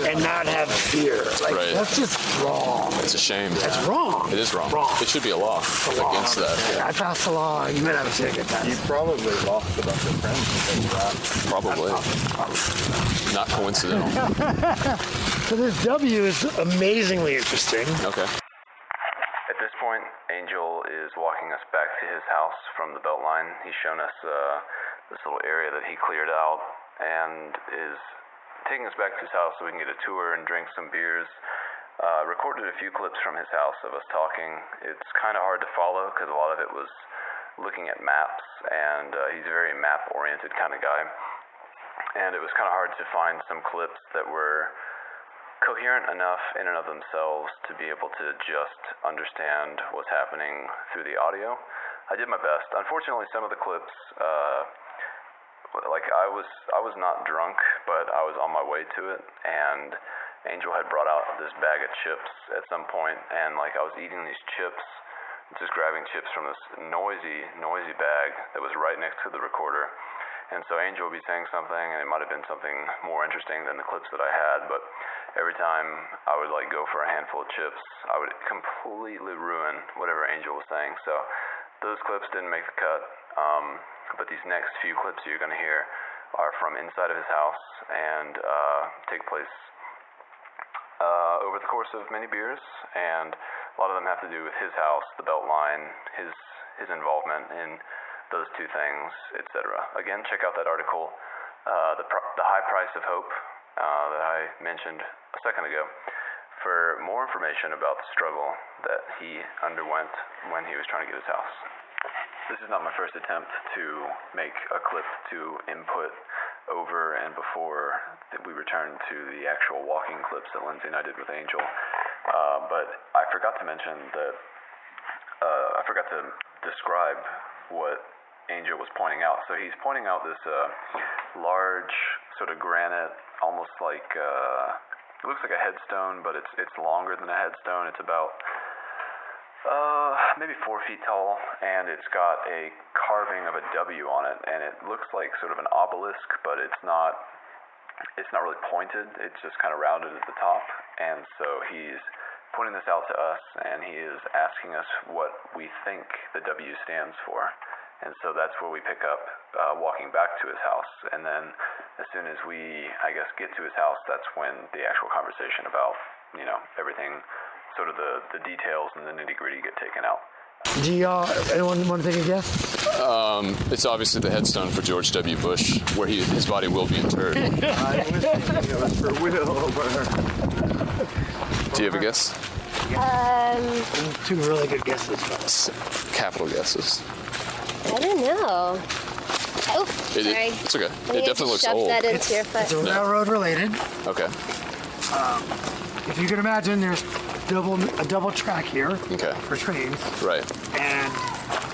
and not have beer. Like, Right. That's just wrong. It's a shame. That's wrong. It is wrong. Wrong. It should be a law against that. I passed a law. You might have a ticket. You probably lost a bunch of friends because of that. Probably. Not coincidental. So this W is amazingly interesting. Okay. At this point, Angel is walking us back to his house from the Beltline. He's shown us this little area that he cleared out and is taking us back to his house so we can get a tour and drink some beers. Recorded a few clips from his house of us talking. It's kind of hard to follow because a lot of it was looking at maps, and he's a very map-oriented kind of guy. And it was kind of hard to find some clips that were coherent enough in and of themselves to be able to just understand what's happening through the audio. I did my best. Unfortunately, some of the clips, like I was not drunk, but I was on my way to it, and Angel had brought out this bag of chips at some point, and like I was eating these chips, just grabbing chips from this noisy bag that was right next to the recorder. And so Angel would be saying something, and it might have been something more interesting than the clips that I had, but every time I would like go for a handful of chips, I would completely ruin whatever Angel was saying. So those clips didn't make the cut, but these next few clips you're going to hear are from inside of his house and take place over the course of many beers, and a lot of them have to do with his house, the Beltline, his involvement in those two things, etc. Again, check out that article, The High Price of Hope, that I mentioned a second ago, for more information about the struggle that he underwent when he was trying to get his house. This is not my first attempt to make a clip to input over and before we return to the actual walking clips that Lindsay and I did with Angel. But I forgot to mention that I forgot to describe what Angel was pointing out. So he's pointing out this large sort of granite, almost like it looks like a headstone, but it's longer than a headstone. It's about maybe 4 feet tall, and it's got a carving of a W on it, and it looks like sort of an obelisk, but it's not really pointed. It's just kind of rounded at the top. And so he's pointing this out to us, and he is asking us what we think the W stands for. And so that's where we pick up walking back to his house. And then as soon as we, I guess, get to his house, that's when the actual conversation about, everything, sort of the details and the nitty-gritty get taken out. Do anyone want to take a guess? It's obviously the headstone for George W. Bush, where his body will be interred. I was thinking it was for Will. Do you have a guess? Two really good guesses. Capital guesses. I don't know. Oh, sorry. It's okay. I It definitely looks old. That into your foot. It's railroad related. Okay. If you can imagine, there's a double track here Okay. for trains. Right. And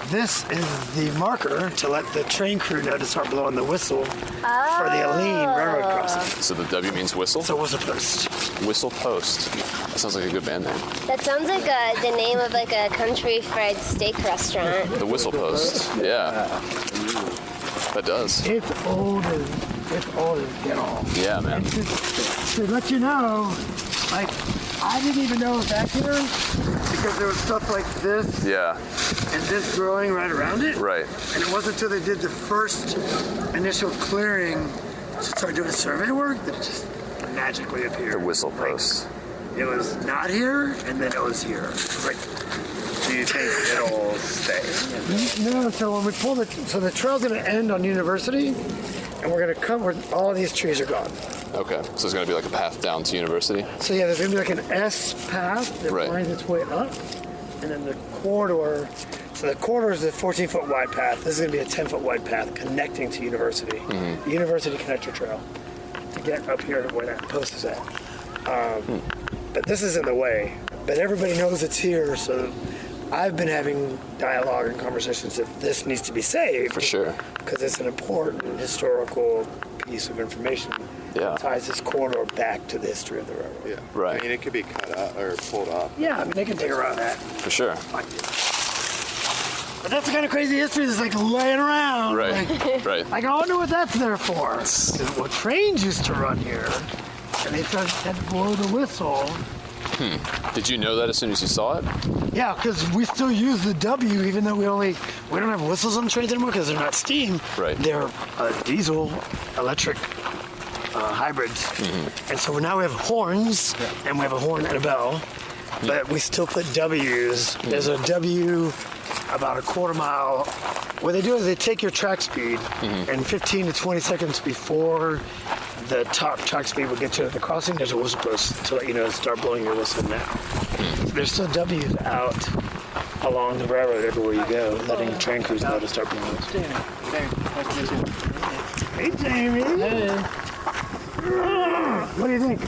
this is the marker to let the train crew know to start blowing the whistle for the Aline railroad crossing. So the W means whistle? So whistle post. Whistle Post. That sounds like a good band name. That sounds like the name of like a country fried steak restaurant. The Whistle Post. Yeah. That does. It's old as get all. Yeah, man. And to let you know, like, I didn't even know it was back here because there was stuff like this Yeah. and this growing right around it. Right. And it wasn't until they did the first initial clearing started doing survey work, that it just magically appeared. The whistle post. It was not here, and then it was here. It's like, Do you think it'll stay? no, so when we pull so the trail's gonna end on University, and we're gonna come where all these trees are gone. Okay, so there's going to be like a path down to University? So yeah, there's gonna be like an S path that Right. winds its way up, and then the corridor. So the corridor is a 14-foot wide path. This is gonna be a 10-foot wide path connecting to University. The University Connector Trail to get up here to where that post is at. But this is in the way. But everybody knows it's here, so I've been having dialogue and conversations that this needs to be saved. For sure. Because it's an important historical piece of information. Yeah. That ties this corridor back to the history of the railroad. Yeah. Right. I mean, it could be cut out or pulled off. Yeah, I mean, they can dig around that. For sure. But that's the kind of crazy history that's like laying around. Right, right. Like, I wonder what that's there for. Well, trains used to run here, and they had to blow the whistle. Did you know that as soon as you saw it? Yeah, because we still use the W, even though we don't have whistles on the trains anymore because they're not steam. Right. They're diesel, electric hybrids. And so now we have horns, and we have a horn and a bell, but we still put W's. There's a W about a quarter mile. What they do is they take your track speed, and 15 to 20 seconds before the top track speed will get you at the crossing, there's a whistle post to let you know to start blowing your whistle now. There's still W's out along the railroad everywhere you go, letting train crews know to start blowing whistles. Hey, Jamie. Hey, What do you think?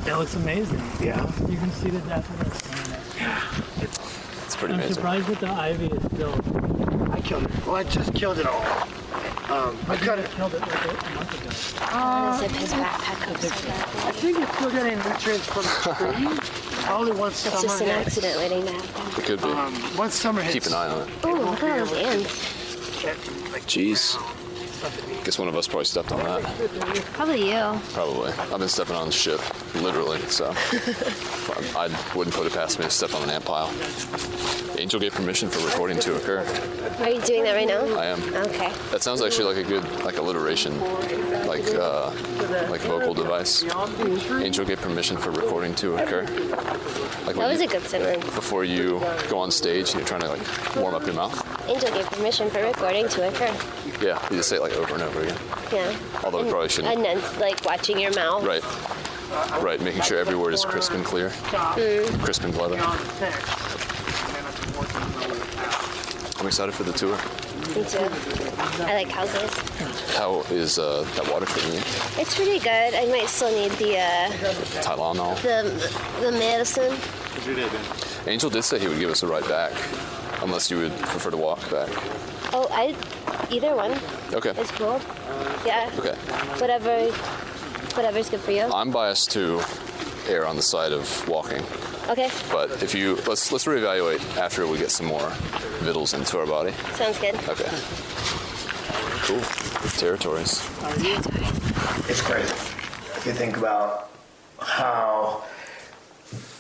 that looks amazing. Yeah. You can see the depth of this. It's pretty I'm amazing. surprised that the ivy is still. I killed it. Well, I just killed it all. I cut it. Killed it like a month ago. Zip his backpack up so bad. I think it's still getting nutrients from the tree. Probably once It's summer just an hits. accident waiting to happen. It could be. Once summer hits. Keep an eye on it. Oh, look at those ants. Jeez. Guess one of us probably stepped on that. Probably you. Probably. I've been stepping on shit, literally, so I wouldn't put it past me to step on an ant pile. Angel gave permission for recording to occur. Are you doing that right now? I am. Okay. That sounds actually like a good, like alliteration, like vocal device. Angel gave permission for recording to occur. Like That was a good sentence. before you go on stage and you're trying to like warm up your mouth. Angel gave permission for recording to occur. Yeah, you just say it like over and over again. Yeah. Although we probably shouldn't. And then, like, watching your mouth. Right. Right, making sure every word is crisp and clear. Crisp and clever. I'm excited for the tour. Me too. I like houses. How is that water treating you? It's pretty good. I might still need the Tylenol. the medicine. How's your day been? Angel did say he would give us a ride back, unless you would prefer to walk back. Oh, either one Okay. is cool. Yeah. Okay. Whatever's good for you. I'm biased to err on the side of walking, Okay. but if you let's reevaluate after we get some more vittles into our body. Sounds good. Okay. Cool. Territories. It's crazy. If you think about how,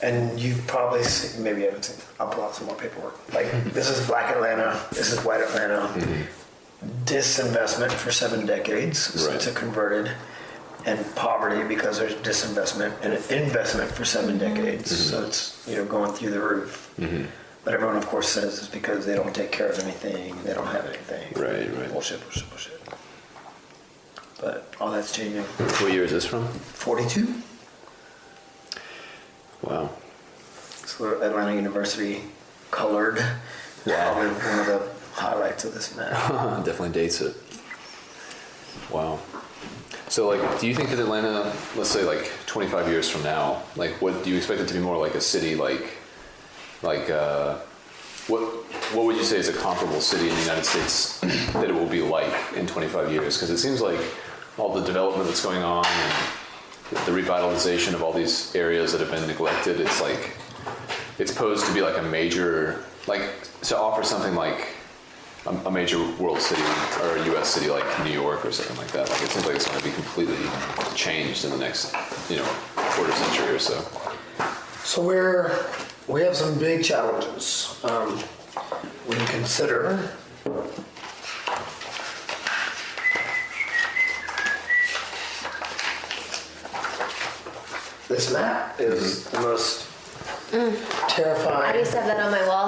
and you've probably seen, maybe you haven't seen, I'll pull out some more paperwork. Like, this is Black Atlanta, this is White Atlanta. Disinvestment for 7 decades, so Right. it's a converted, and poverty because there's disinvestment, and an investment for 7 decades. So it's, going through the roof. But everyone, of course, says it's because they don't take care of anything, they don't have anything. Right. Bullshit. But all that's changing. What year is this from? 42. Wow. So Atlanta University colored. Wow. Probably one of the highlights of this map. Definitely dates it. What do you think that Atlanta, let's say like 25 years from now, like what do you expect it to be more like a city what would you say is a comparable city in the United States that it will be like in 25 years? Because it seems like all the development that's going on and the revitalization of all these areas that have been neglected, it's posed to be like a major, to offer something like a major world city or a U.S. city like New York or something like that. Like it seems like it's going to be completely changed in the next, quarter century or so. So we have some big challenges. When you consider This map is the most I terrifying. used to have that on my wall.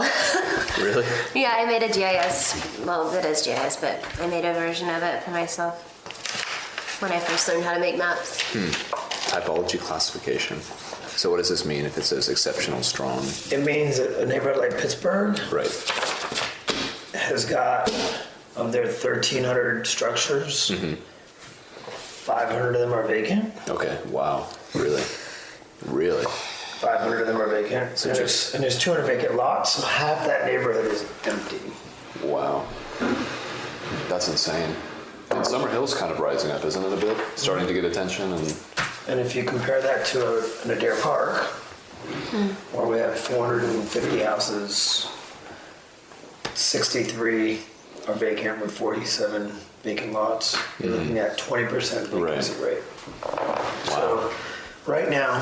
Really? Yeah, I made a GIS. Well, it is GIS, but I made a version of it for myself when I first learned how to make maps. Typology classification. So what does this mean if it says exceptional strong? It means that a neighborhood like Pittsburgh Right. has got, of their 1,300 structures, 500 of them are vacant. Okay. Wow. Really? Really? 500 of them are vacant. So And just- there's 200 vacant lots, so half that neighborhood is empty. Wow. That's insane. And Summer Hill's kind of rising up, isn't it, a bit? Starting to get attention and... And if you compare that to an Adair Park, where we have 450 houses, 63 are vacant with 47 vacant lots, you're looking at 20% vacancy rate. So right now,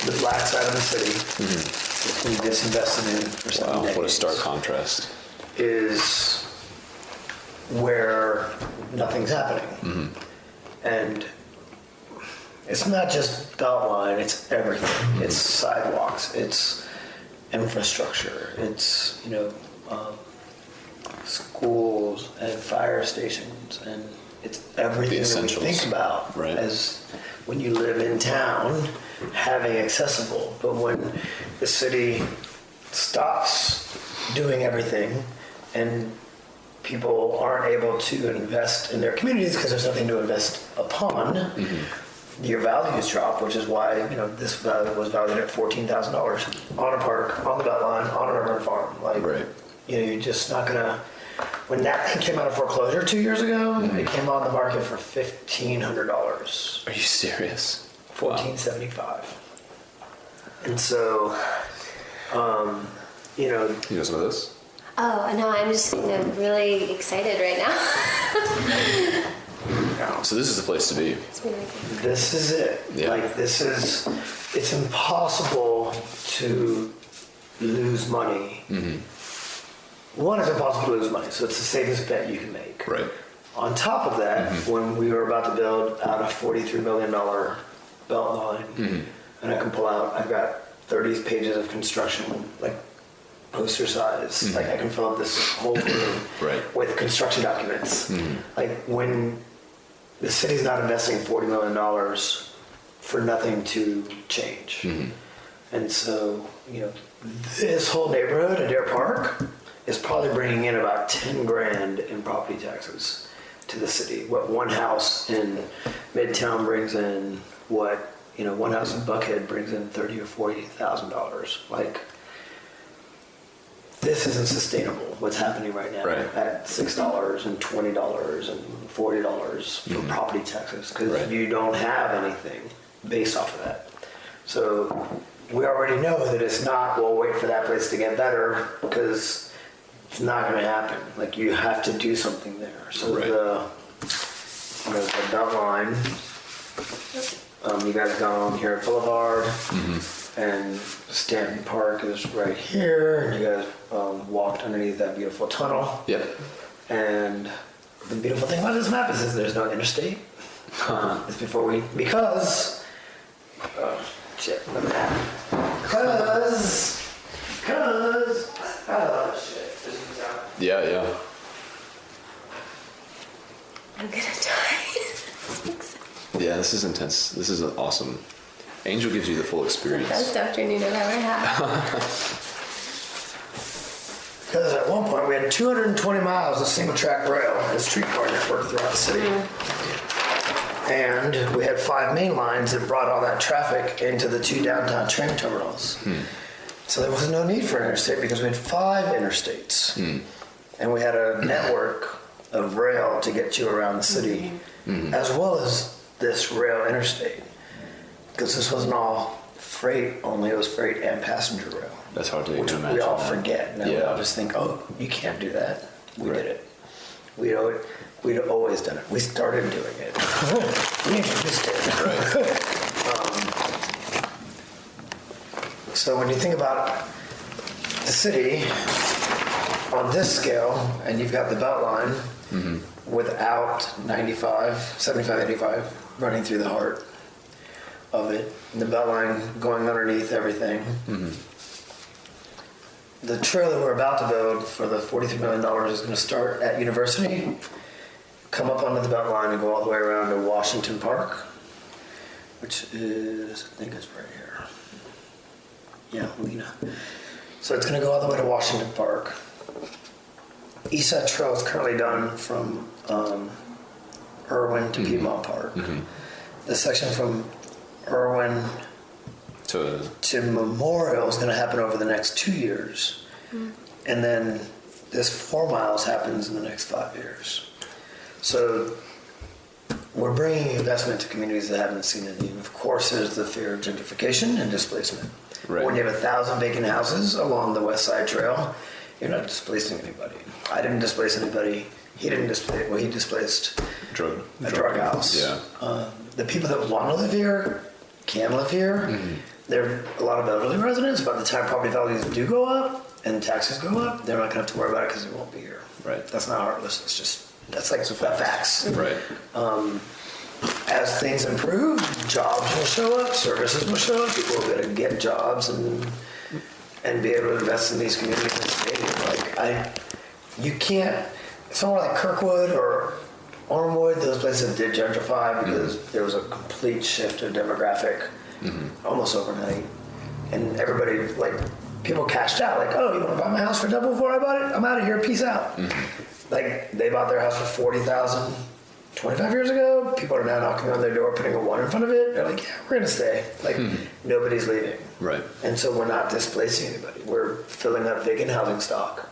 the black side of the city, which we disinvested in for 7 Wow, decades, what a stark contrast. is where nothing's happening. And it's not just Beltline, it's everything. It's sidewalks, it's infrastructure, it's, schools and fire stations, and it's everything that we essentials, think about right. as when you live in town, having accessible. But when the city stops doing everything and people aren't able to invest in their communities because there's nothing to invest upon, your values drop, which is why this value was valued at $14,000 on a park, on the Beltline, on an urban farm. Like, Right. you're just not gonna. When that thing came out of foreclosure 2 years ago, it came on the market for $1,500, Are you serious? $1,475, and so, You know some of this? Oh, no, I'm just really excited right now. So this is the place to be. It's been really good. this is it. Yeah. Like, it's impossible to lose money. One, it's impossible to lose money, so it's the safest bet you can make. Right. On top of that, when we were about to build out a $43 million Beltline, and I can pull out, I've got 30 pages of construction, like poster size. Like, I can fill up this whole room Right. with construction documents. Like, when the city's not investing $40 million for nothing to change. And so, this whole neighborhood, Adair Park, is probably bringing in about 10 grand in property taxes to the city. What one house in Midtown brings in, what one house in Buckhead brings in $30,000 or $40,000. Like, this isn't sustainable. What's happening right now Right. at $6 and $20 and $40 for property taxes, because Right. you don't have anything based off of that. So we already know that it's not. We'll wait for that place to get better, because it's not going to happen. Like, you have to do something there. So Right. the Beltline, you guys got on here at Boulevard, and Stanton Park is right here, and you guys walked underneath that beautiful tunnel. Yep. And the beautiful thing about this map is there's no interstate. It's because shit, the map. Because oh shit. This is out. Yeah. I'm gonna die. Yeah, this is intense. This is awesome. Angel gives you the full experience. Best afternoon I've ever had. Because at one point we had 220 miles of single track rail and streetcar network throughout the city. And we had 5 main lines that brought all that traffic into the 2 downtown train terminals. So there was no need for an interstate because we had 5 interstates. And we had a network of rail to get you around the city, as well as this rail interstate. Because this wasn't all freight only, it was freight and passenger rail. That's hard to Which imagine. we all that. forget. Now we all just think, oh, you can't do that. We Right. did it. We'd always done it. We started doing it. We introduced it. Right. So when you think about the city on this scale, and you've got the Beltline without 95, 75, 85 running through the heart, of it, the Beltline going underneath everything. The trail that we're about to build for the $43 million is going to start at University, come up onto the Beltline and go all the way around to Washington Park, which is, I think it's right here. Yeah, Lena. So it's going to go all the way to Washington Park. East Side Trail is currently done from Irwin to Piedmont Park. The section from Irwin to Memorial is going to happen over the next 2 years. And then this 4 miles happens in the next 5 years. So we're bringing investment to communities that haven't seen it. And of course, there's the fear of gentrification and displacement. Right. When you have 1,000 vacant houses along the West Side Trail, you're not displacing anybody. I didn't displace anybody. He didn't displace. Well, he displaced a drug house. Yeah. The people that want to live here can live here. There are a lot of elderly residents. By the time property values do go up and taxes go up, they're not going to have to worry about it because they won't be here. Right. That's not heartless. It's just that's facts. Right. As things improve, jobs will show up, services will show up. People will be able to get jobs and be able to invest in these communities and stay. You can't. Somewhere like Kirkwood or Ormwood, those places did gentrify because there was a complete shift of demographic almost overnight. And everybody, people cashed out. Oh, you want to buy my house for double before I bought it? I'm out of here. Peace out. They bought their house for $40,000 25 years ago. People are now knocking on their door, putting a 1 in front of it. They're like, yeah, we're going to stay. Nobody's leaving. Right. And so we're not displacing anybody. We're filling up vacant housing stock.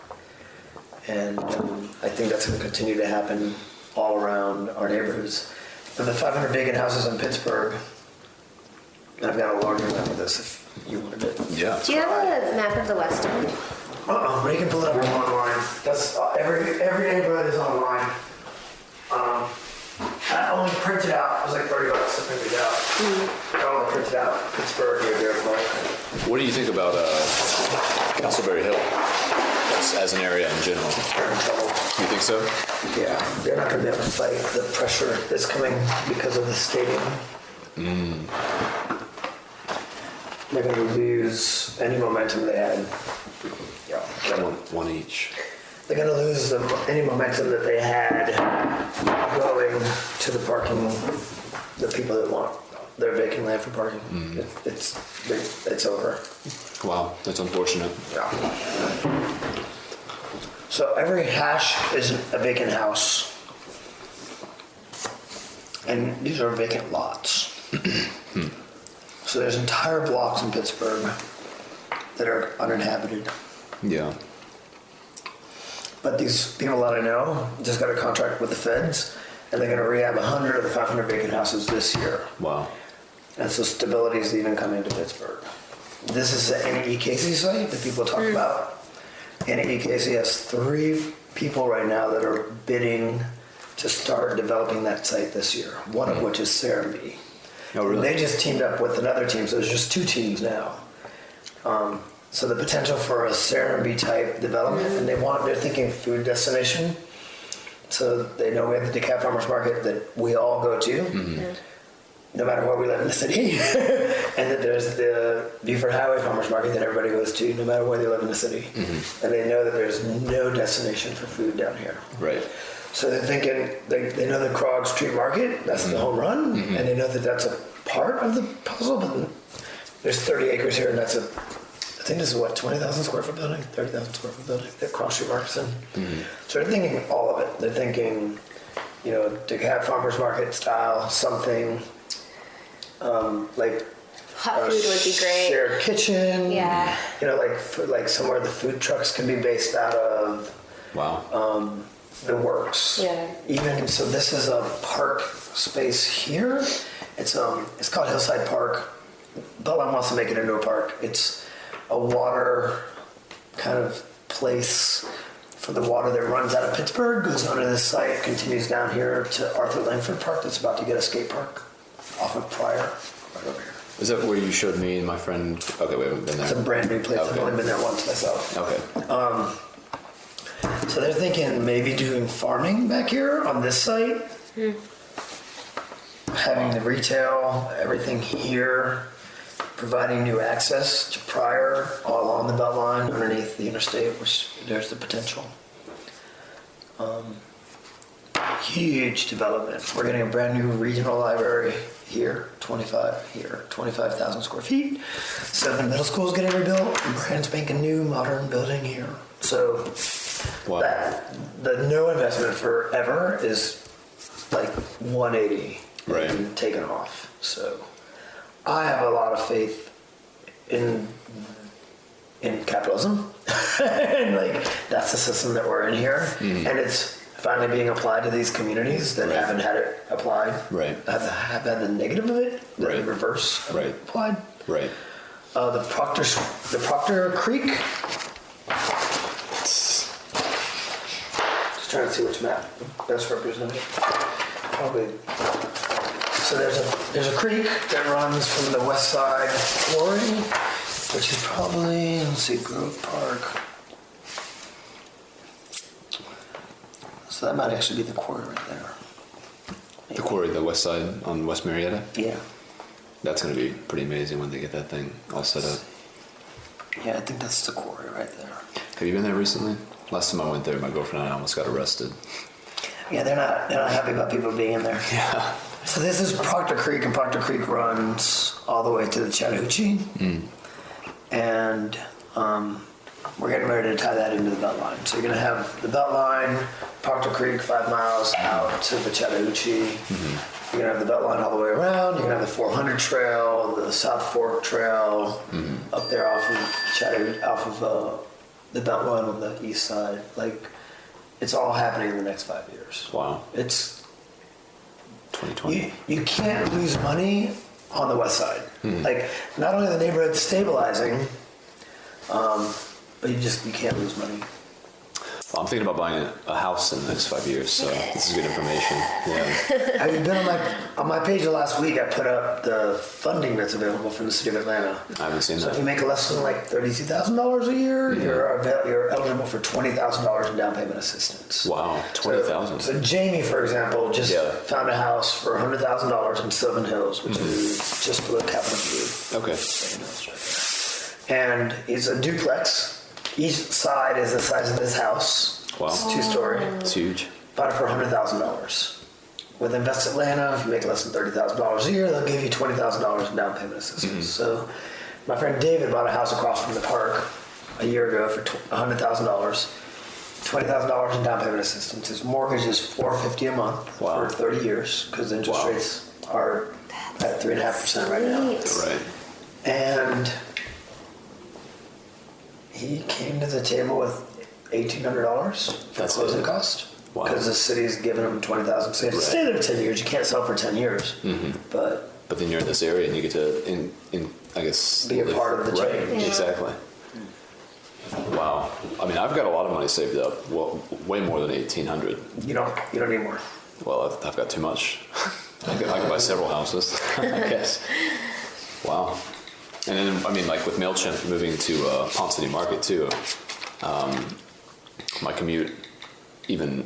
And I think that's going to continue to happen all around our neighborhoods. For the 500 vacant houses in Pittsburgh, and I've got a larger map of this if you wanted it. Yeah. Do you have a map of the West End? But you can pull it up online. That's every neighborhood is online. I only printed out. It was like $30 to print it out. I only printed out Pittsburgh near Bear Park. What do you think about Castleberry Hill as an area in general? They're in trouble. You think so? Yeah, they're not going to be able to fight the pressure that's coming because of the stadium. They're going to lose any momentum they had. Yeah, One each. they're going to lose any momentum that they had going to the parking, the people that want their vacant land for parking. It's over. Wow, that's unfortunate. Yeah. So every hash is a vacant house. And these are vacant lots. So there's entire blocks in Pittsburgh that are uninhabited. Yeah. But these people that I know just got a contract with the feds, and they're going to rehab 100 of the 500 vacant houses this year. Wow. And so stability is even coming to Pittsburgh. This is the Annie E. Casey site that people talk about. Annie E. Casey has 3 people right now that are bidding to start developing that site this year, one of which is Serenbe. Oh, really? They just teamed up with another team, so there's just 2 teams now. So the potential for a Serenbe type development, and they're thinking food destination. So they know we have the DeKalb Farmers Market that we all go to, no matter where we live in the city, and that there's the Beaufort Highway Farmers Market that everybody goes to, no matter where they live in the city. And they know that there's no destination for food down here. Right. So they're thinking, they know the Krog Street Market, that's the home run, and they know that that's a part of the puzzle, but there's 30 acres here, and that's I think this is 20,000 square foot building, 30,000 square foot building that Krog Street Market's in. So they're thinking all of it. They're thinking, DeKalb Farmers Market style, something like Hot food would be great. Shared kitchen. Yeah. Like somewhere the food trucks can be based out of. Wow. The works. Yeah. Even so, this is a park space here. It's called Hillside Park. Beltline wants to make it into a park. It's a water kind of place for the water that runs out of Pittsburgh, goes under this site, continues down here to Arthur Langford Park. That's about to get a skate park off of Pryor, right over here. Is that where you showed me and my friend? Okay, we haven't been there. It's a brand new place. Okay. I've only been there once myself. Okay. So they're thinking maybe doing farming back here on this site. having the retail, everything here, providing new access to Pryor all along the Beltline underneath the interstate, which there's the potential. Huge development. We're getting a brand new regional library here, 25,000 square feet. 7 middle schools getting rebuilt, brand spanking new modern building here. So Wow. the no investment forever is like 180 Right. and taken off. So I have a lot of faith in capitalism. And like that's the system that we're in here. And it's finally being applied to these communities that haven't had it applied. Right. Have had the negative of it, the Right. reverse of it Right. applied. Right. The Proctor Creek. Just trying to see which map best represents it. Probably. So there's a creek that runs from the west side quarry, which is probably, let's see, Grove Park. So that might actually be the quarry right there. The quarry, the west side on West Marietta. Yeah. That's going to be pretty amazing when they get that thing all set up. Yeah, I think that's the quarry right there. Have you been there recently? Last time I went there, my girlfriend and I almost got arrested. Yeah, they're not happy about people being in there. Yeah. So this is Proctor Creek, and Proctor Creek runs all the way to the Chattahoochee. And we're getting ready to tie that into the Beltline. So you're going to have the Beltline, Proctor Creek, 5 miles out to the Chattahoochee. You're going to have the Beltline all the way around. You're going to have the 400 Trail, the South Fork Trail, up there off of Chattahoochee, off of the Beltline on the east side. Like, it's all happening in the next 5 years. Wow. It's 2020. you can't lose money on the west side. Like, not only the neighborhood stabilizing, but you can't lose money. Well, I'm thinking about buying a house in the next 5 years, so this is good information. Yeah. Have you been on my page last week? I put up the funding that's available from the city of Atlanta. I haven't seen So that. if you make less than like $32,000 a year, you're eligible for $20,000 in down payment assistance. Wow, 20,000. So Jamie, for example, just Yeah. found a house for $100,000 in Sylvan Hills, which is just below Capitol View. Okay. And it's a duplex. Each side is the size of this house. Wow. It's 2-story. It's huge. Bought it for $100,000. With Invest Atlanta, if you make less than $30,000 a year, they'll give you $20,000 in down payment assistance. So my friend David bought a house across from the park a year ago for $100,000. $20,000 in down payment assistance. His mortgage is $450 a month Wow. for 30 years because the interest rates are at 3.5% right now. Right. And he came to the table with $1,800 for That's closing it. cost. Wow. Because the city's giving him $20,000. So you have to stay there 10 years. You can't sell for 10 years. But But then you're in this area and you get to, I guess, be a part of the right. change. Yeah. Exactly. Wow. I mean, I've got a lot of money saved up. Well, way more than 1,800. you don't need more. Well, I've got too much. I could buy several houses, I guess. Wow. And then, I mean, like with MailChimp moving to Ponce City Market too, my commute, even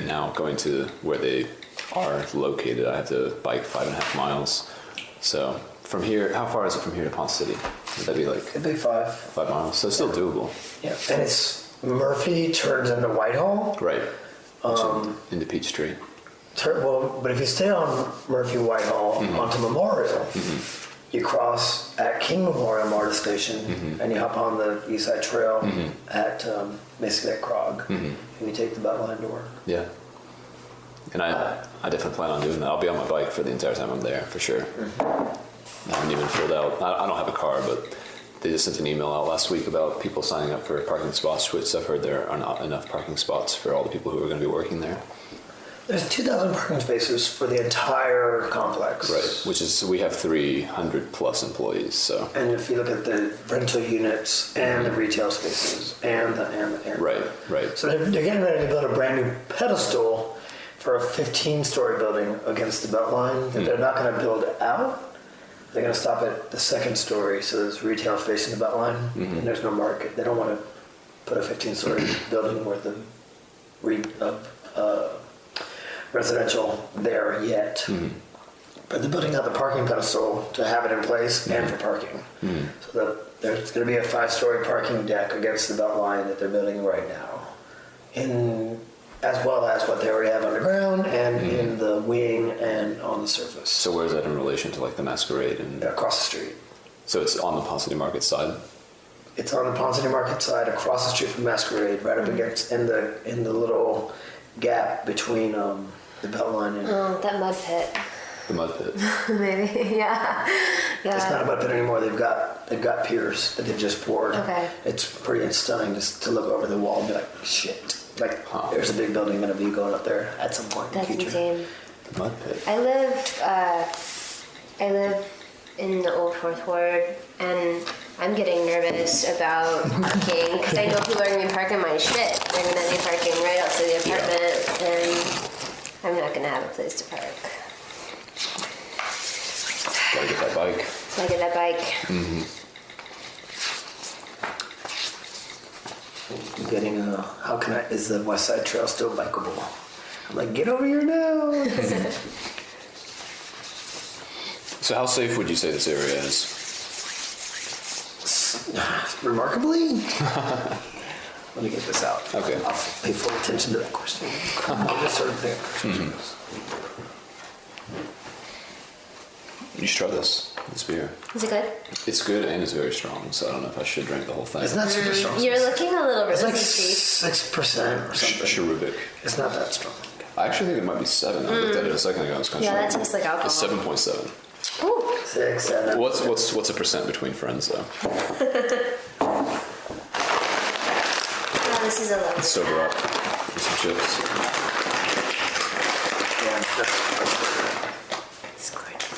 now going to where they are located, I have to bike 5.5 miles. So from here, how far is it from here to Ponce City? Would that be like It'd be 5. 5 miles? So it's still doable. Yeah. And it's Murphy turns into Whitehall. Right. Into Peachtree. But if you stay on Murphy Whitehall onto Memorial, you cross at King Memorial MARTA Station, and you hop on the East Side Trail at basically at Krog, and you take the Beltline to work. Yeah. And I definitely plan on doing that. I'll be on my bike for the entire time I'm there, for sure. I haven't even filled out. I don't have a car, but they just sent an email out last week about people signing up for parking spots, which I've heard there are not enough parking spots for all the people who are going to be working there. There's 2,000 parking spaces for the entire complex. Right. Which is, we have 300 plus employees, so. And if you look at the rental units and the retail spaces and the. Right. So they're getting ready to build a brand new pedestal for a 15-story building against the Beltline that they're not going to build out. They're going to stop at the second story, so there's retail facing the Beltline, and there's no market. They don't want to put a 15-story building worth of residential there yet. But they're building out the parking pedestal to have it in place and for parking. So there's going to be a 5-story parking deck against the Beltline that they're building right now, as well as what they already have underground and in the wing and on the surface. So where is that in relation to like the Masquerade and Across the street. So it's on the Ponce City Market side. It's on the Ponce City Market side, across the street from Masquerade, right up against in the little gap between the Beltline and. Oh, that mud pit. The mud pit. Maybe, yeah. It's not a mud pit anymore. They've got piers that they just poured. Okay. It's pretty stunning just to look over the wall and be like, shit. Like, there's a big building going to be going up there at some point That's in the future. insane. The mud pit. I live in the Old Fourth Ward, and I'm getting nervous about parking because I know people are going to be parking my shit. They're going to be parking right outside the apartment, and I'm not going to have a place to park. Gotta get that bike. Gotta get that bike. Getting is the West Side Trail still bikeable? I'm like, get over here now. So how safe would you say this area is? Remarkably. Let me get this out. Okay. I'll pay full attention to that question. This sort of thing. You should try this beer. Is it good? It's good and it's very strong, so I don't know if I should drink the whole thing. It's not super strong. You're looking a little It's like rosy. 6% or something. Cherubic. It's not that strong. I actually think it might be 7. I looked at it a second ago. It's kind of Yeah, that strong. tastes like alcohol. It's 7.7. Ooh. 6, 7. What's a percent between friends though? Oh, this is a lovely. Sober up. With some chips. Yeah, It's gorgeous.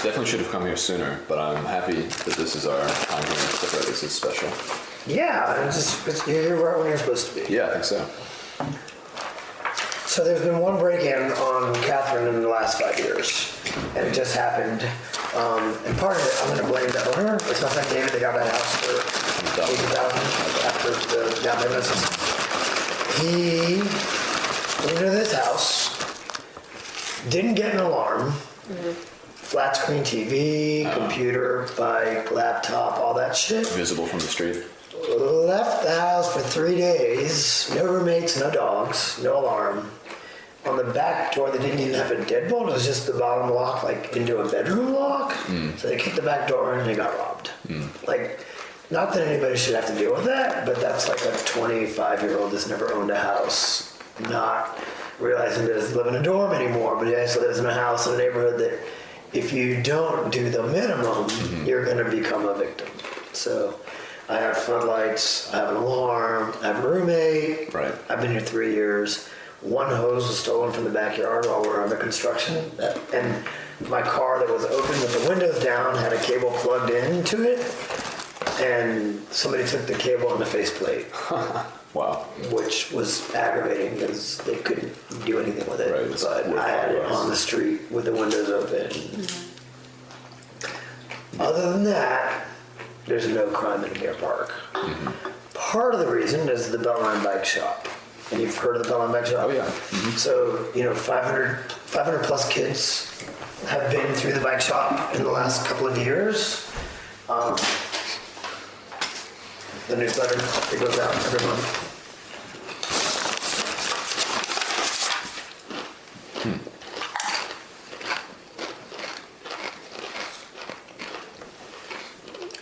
Definitely should have come here sooner, but I'm happy that this is our time here. That this is special. you're here right when you're supposed to be. Yeah, I think so. So there's been one break-in on Catherine in the last 5 years, and it just happened. And part of it, I'm going to blame the owner. It's not like David, they got that house for $80,000 after the down payment. He went into this house, didn't get an alarm, flat screen TV, computer, bike, laptop, all that shit. Visible from the street. Left the house for 3 days, no roommates, no dogs, no alarm. On the back door, they didn't even have a deadbolt. It was just the bottom lock, like into a bedroom lock. So they kicked the back door in and they got robbed. Like, not that anybody should have to deal with that, but that's like a 25-year-old that's never owned a house, not realizing that he doesn't live in a dorm anymore, but he actually lives in a house in a neighborhood that if you don't do the minimum, you're going to become a victim. So I have floodlights, I have an alarm, I have a roommate. Right. I've been here 3 years. One hose was stolen from the backyard while we were under construction. And my car that was open with the windows down had a cable plugged into it. And somebody took the cable and the faceplate. Wow. Which was aggravating because they couldn't do anything with it. Right. But I had it on the street with the windows open. Other than that, there's no crime in Deer Park. Part of the reason is the Bellerin bike shop. And you've heard of the Beltline bike shop? Oh, yeah. So, 500 plus kids have been through the bike shop in the last couple of years. The newsletter, it goes out every month.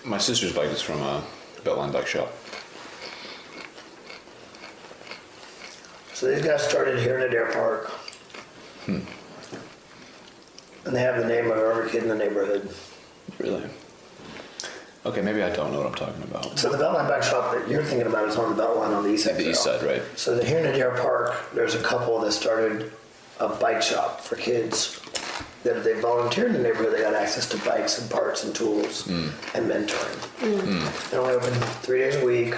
My sister's bike is from a Beltline bike shop. So these guys started here in Adair Park. And they have the name of every kid in the neighborhood. Really? Okay, maybe I don't know what I'm talking about. So the Beltline bike shop that you're thinking about is on the Beltline on the east side. The east side, right. So here in Adair Park, there's a couple that started a bike shop for kids. That they volunteered in the neighborhood. They got access to bikes and parts and tools and mentoring. They're only open 3 days a week.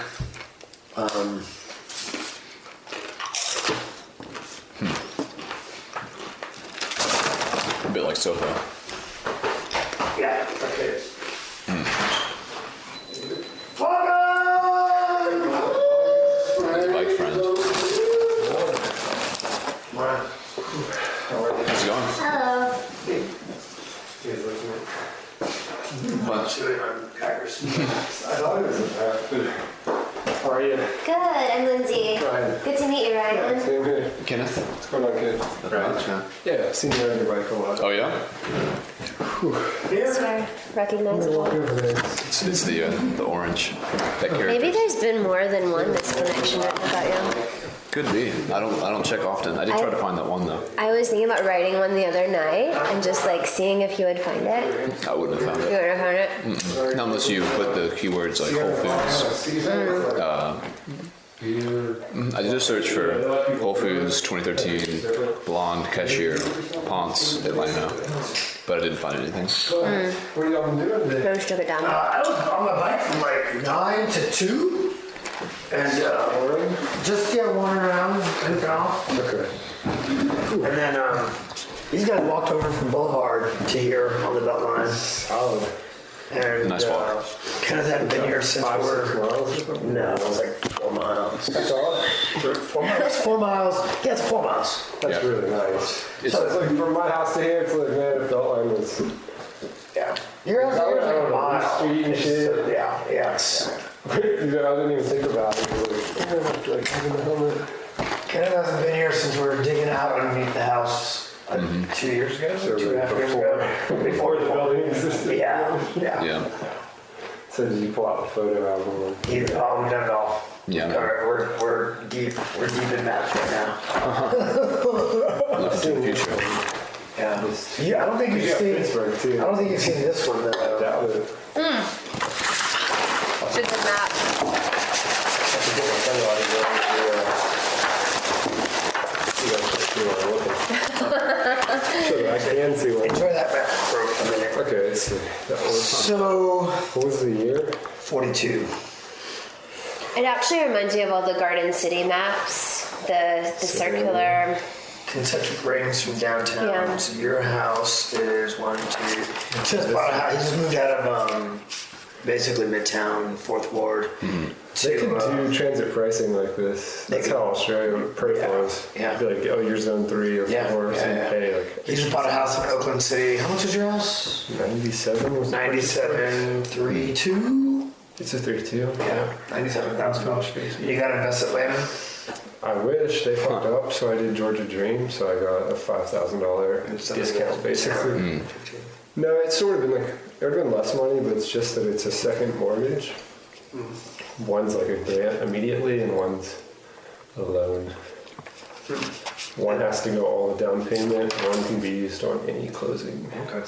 A bit like Soho. Yeah, like this. Bike friend. Right. Hello. Bunch. I thought it was a pack. How are you? Good, I'm Lindsay. Ryan. Good to meet you, Ryan. Same here. Kenneth? What's going on, kid? Right. Yeah, I've seen you on your bike a lot. Oh, yeah? Sorry, recognizable. It's the orange. That character. Maybe there's been more than one misconnection about you. Could be. I don't check often. I did try to find that one, though. I was thinking about writing one the other night and just like seeing if you would find it. I wouldn't have found You it. would have found it? Not unless you put the keywords like Whole Foods. I did a search for Whole Foods 2013 blonde cashier, Ponce, Atlanta, but I didn't find anything. What are y'all been doing today? Rose took it down. I was on my bike from like 9 to 2. And just wandering around, goofing off. Okay. And then these guys walked over from Boulevard to here on the Beltline. Solid. And Nice walk. Kenneth hadn't been here since 5-6 we're... miles or something? No, it was like 4 miles. That's all? 4 miles. 4 miles. Yeah, it's 4 miles. That's Yeah. really nice. It's- So it's like from my house to here, it's like, man, if Beltline was... Yeah. Your house here is like a mile. Street and shit. Yeah. You know, I didn't even think about it. I was like, like having the helmet. Kenneth hasn't been here since we were digging out underneath the house 2 years ago, So 2.5 years ago. Before the building existed. Yeah. So did you pull out the photo album? We've done it all. Yeah. We're deep in maps right now. Looking to the future. Yeah. I don't think you've seen Pittsburgh too. I don't think you've seen this one I though. doubt it. It's a good map. That's a different I can see one. Enjoy that map for a minute. Okay, let's see. That was, So what was the year? 42. It actually reminds me of all the Garden City maps, the circular. Concentric rings from downtown. Yeah. So your house is 1, 2. Just bought a house. He just moved out of basically Midtown, 4th Ward. They could To, do transit pricing like this. That's could. how Australia perf was. Yeah. Be like, oh, you're zone 3 or 4, so you pay like he just bought a house in Oakland City. How much is your house? 97 was 97.32. It's a 32. Yeah, $97,000. You got to invest Atlanta. I wish they fucked up, so I did Georgia Dream, so I got a $5,000 discount basically. No, it's sort of been like, it would have been less money, but it's just that it's a second mortgage. One's like a grant immediately, and one's a loan. One has to go all the down payment, one can be used on any closing. Okay.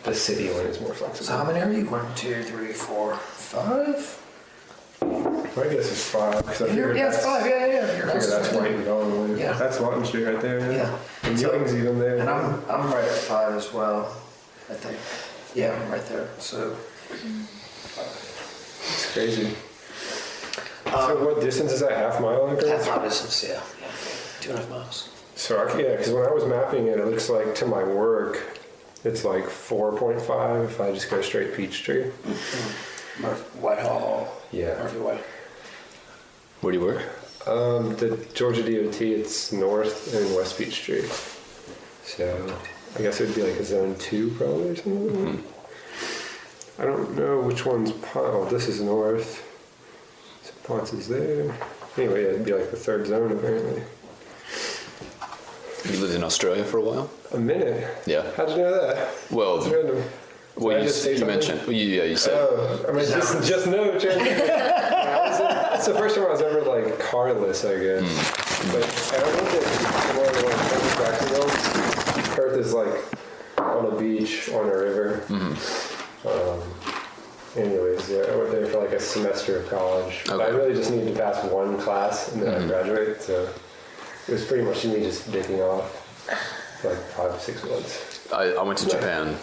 The city one is more flexible. So how many are you? 1, 2, 3, 4, 5? I guess it's 5. Cause I figured Yeah, it's that's- 5. Yeah. I figure that's White and Bellerin. Yeah. That's Martin Street right there. Yeah. And Young's even there. And I'm right at 5 as well, I think. Yeah, I'm right there. So It's crazy. So what distance is that? Half mile increments? half mile distance. Yeah. 2.5 miles. So because when I was mapping it, it looks like to my work, it's like 4.5 if I just go straight Peachtree. Whitehall. Yeah. Murphy White. Where do you work? The Georgia DOT, it's north and west Peachtree. So I guess it would be like a zone 2 probably or something. I don't know which one's oh, this is north. So Ponce is there. Anyway, yeah, it'd be like the 3rd zone apparently. You lived in Australia for a while? A minute? Yeah. How'd you know that? Well, It's random. well, I just say you something? mentioned. Well, you said. Oh, I mean, just no chance. It's the first time I was ever like carless, I guess. But I don't think that one of the ones Jacksonville, Perth is like on a beach on a river. Anyways, yeah, I went there for like a semester of college. But I Okay. really just needed to pass one class and then I graduate. So it was pretty much me just dicking off for like 5 or 6 months. I went to Japan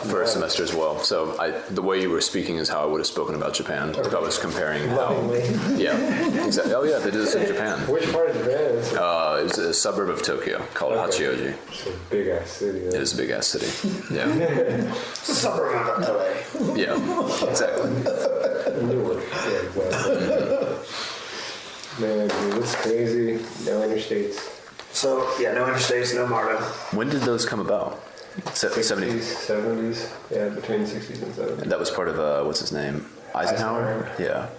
for a semester as well. So the way you were speaking is how I would have spoken about Japan. If I was comparing how. Lovingly. Yeah, exactly. Oh yeah, they did this in Japan. Which part of Japan is it? It was a suburb of Tokyo called Hachioji. It's a big ass city. It is a big ass city. Yeah, Suburb of LA. yeah, exactly. Newark. Yeah, exactly. Man, dude, it's crazy. No interstates. So, yeah, no interstates, no MARTA. When did those come about? 70s. 70s, yeah, between 60s and 70s. And that was part of, what's his name? Eisenhower? Yeah.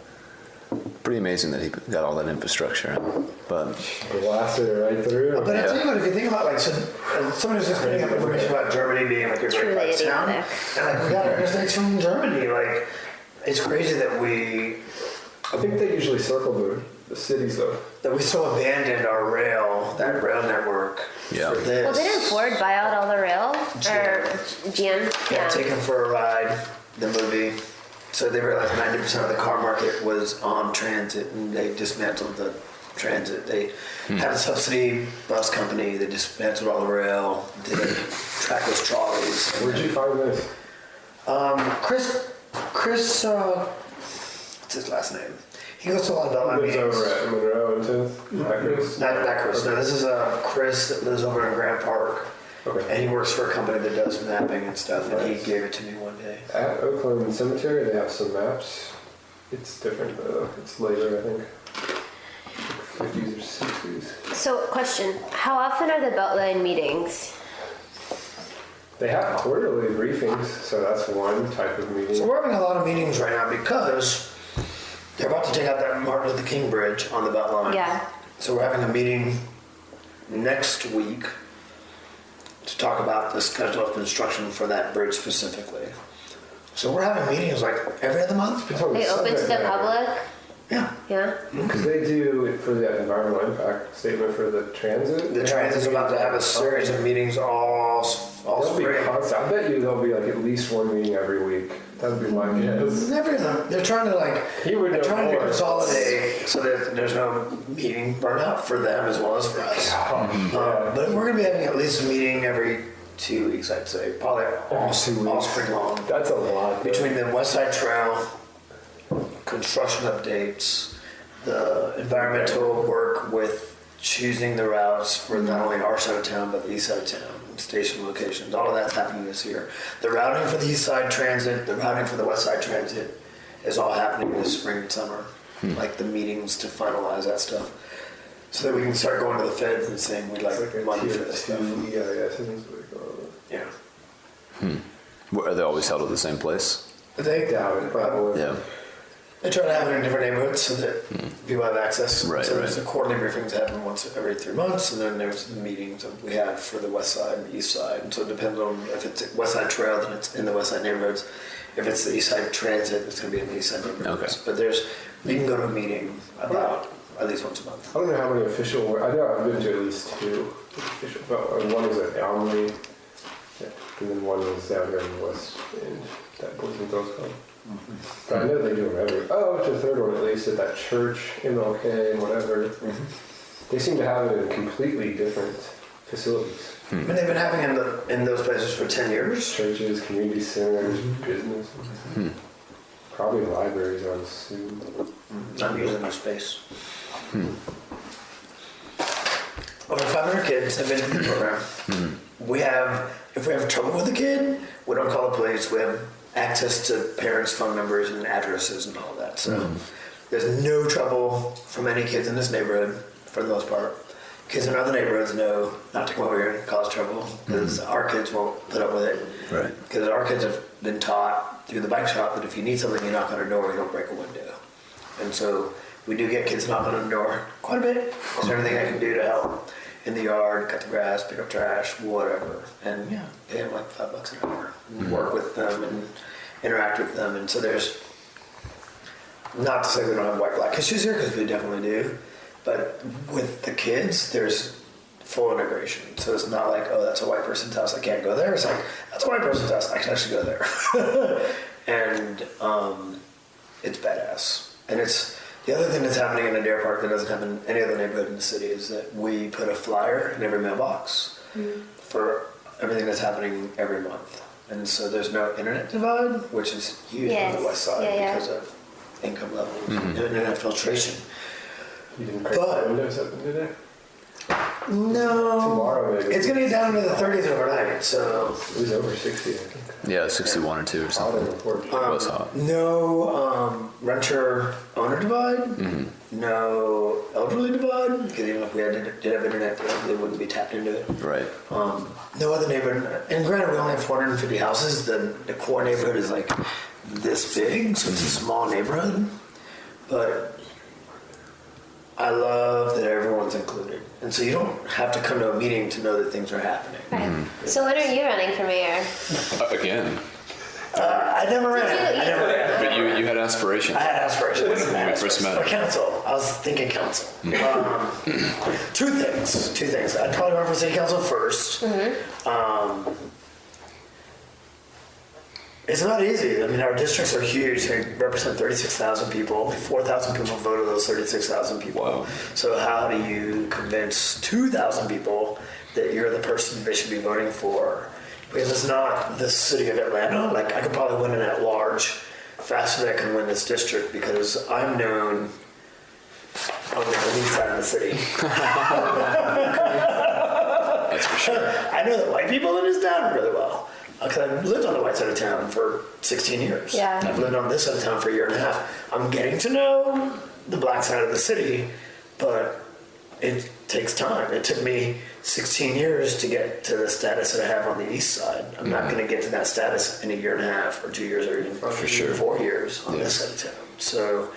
Pretty amazing that he got all that infrastructure in. But Blasted it right through. But I tell you what, if you think about, like, so, somebody was just putting up information about Germany being like a great Truly white town. idiotic. And like, we got interstates from Germany. Like, it's crazy that we I think they usually circle the cities though. so abandoned our rail, that rail network Yeah. for this. Well, didn't Ford buy out all the rail? Or GM? Yeah, Taken for a Ride, the movie. So they realized 90% of the car market was on transit, and they dismantled the transit. They had a subsidy bus company. They dismantled all the rail, did trackless trolleys. Where'd you find this? Chris, what's his last name? He goes to a lot of Beltline Lives meetings. over at Monroe and 10th. Not Chris? Not Chris. No, this is Chris that lives over in Grand Park. Okay. And he works for a company that does mapping and stuff, and he gave it to me one day. At Oakland Cemetery, they have some maps. It's different though. It's later, I think. 50s or 60s. So, question. How often are the Beltline meetings? They have quarterly briefings, so that's one type of meeting. So we're having a lot of meetings right now because they're about to take out that Martin Luther King Bridge on the Beltline. Yeah. So we're having a meeting next week to talk about the schedule of construction for that bridge specifically. So we're having meetings like every other month. It's on They open to subject the matter. Yeah. public? Yeah. Because they do it for the environmental impact statement for the transit. The transit's about to have a series of meetings all There'll be spring. constant. I bet you there'll be like at least one meeting every week. That'd be my guess. Never them. They're trying to like. He would They're know trying to more. consolidate so that there's no meeting burnout for them as well as for us. Yeah. But we're gonna be having at least a meeting every 2 weeks, I'd say, probably all 2 all weeks. spring long. That's a lot. though. Between the West Side Trail, construction updates, the environmental work with choosing the routes for not only our side of town but the east side of town, station locations, all of that's happening this year. The routing for the east side transit, the routing for the west side transit is all happening this spring and summer. Like the meetings to finalize that stuff. So that we can start going to the feds and saying we'd like It's like a money for tier this 2 stuff. EIS, isn't it? What they call it. Yeah. are they always held at the same place? They Doubt it, probably. Yeah. They try to have it in different neighborhoods so that people have access. Right, so there's right. the quarterly briefings that happen once every 3 months, and then there's the meetings that we have for the west side and east side. And so it depends on if it's a west side trail, then it's in the west side neighborhoods. If it's the east side transit, it's going to be in the east side neighborhoods. Okay. But you can go to a meeting about at least once a month. I don't know how many official. I know I've been to at least 2 official. But one is at Elmley, and then one is down here in the west end. That Boys and Girls Club. But I know they do them every. Oh, it's the third one at least at that church, MLK, and whatever. They seem to have it in completely different facilities. I mean, they've been having in those places for 10 years. Churches, community centers, business. Probably libraries, I would assume. Not using their space. Over 500 kids have been in the program. If we have trouble with a kid, we don't call the police. We have access to parents' phone numbers and addresses and all that. So there's no trouble from any kids in this neighborhood for the most part. Kids in other neighborhoods know not to come over here and cause trouble because our kids won't put up with it. Right. Because our kids have been taught through the bike shop that if you need something, you knock on a door, you don't break a window. And so we do get kids knocking on the door quite a bit. Is there anything I can do to help in the yard, cut the grass, pick up trash, whatever? And yeah, pay them like $5 an hour. And work with them and interact with them. And so there's, not to say we don't have white-black issues here, because we definitely do. But with the kids, there's full integration. So it's not like, oh, that's a white person's house, I can't go there. It's like, that's a white person's house, I can actually go there. And it's badass. And it's the other thing that's happening in Adair Park that doesn't happen in any other neighborhood in the city is that we put a flyer in every mailbox for everything that's happening every month. And so there's no internet divide, which is huge on the west side because of income levels and internet filtration. You didn't crack the windows open today? No. Tomorrow, maybe. It's gonna get down into the 30s overnight, so. It was over 60, I think. Yeah, 61 or 2 or Hot something. in the report. It was hot. No renter-owner divide. No elderly divide, because even if we did have internet, they wouldn't be tapped into it. Right. No other neighborhood. And granted, we only have 450 houses. The core neighborhood is like this big, so it's a small neighborhood. But I love that everyone's included. And so you don't have to come to a meeting to know that things are happening. Right. So when are you running for mayor? Again. I never ran. But you had aspirations. I had aspirations. When we first met. For council. I was thinking council. Two things. I'd probably run for city council first. It's not easy. I mean, our districts are huge. They represent 36,000 people. 4,000 people vote of those 36,000 people. Wow. So how do you convince 2,000 people that you're the person they should be voting for? Because it's not the city of Atlanta. Like, I could probably win an at-large faster than I can win this district because I'm known on the east side of the city. That's for sure. I know the white people in this town really well. Because I've lived on the white side of town for 16 years. Yeah. I've lived on this side of town for a year and a half. I'm getting to know the black side of the city, but it takes time. It took me 16 years to get to the status that I have on the east side. I'm not going to get to that status in a year and a half or 2 years or even For sure. 4 years on this side of town. So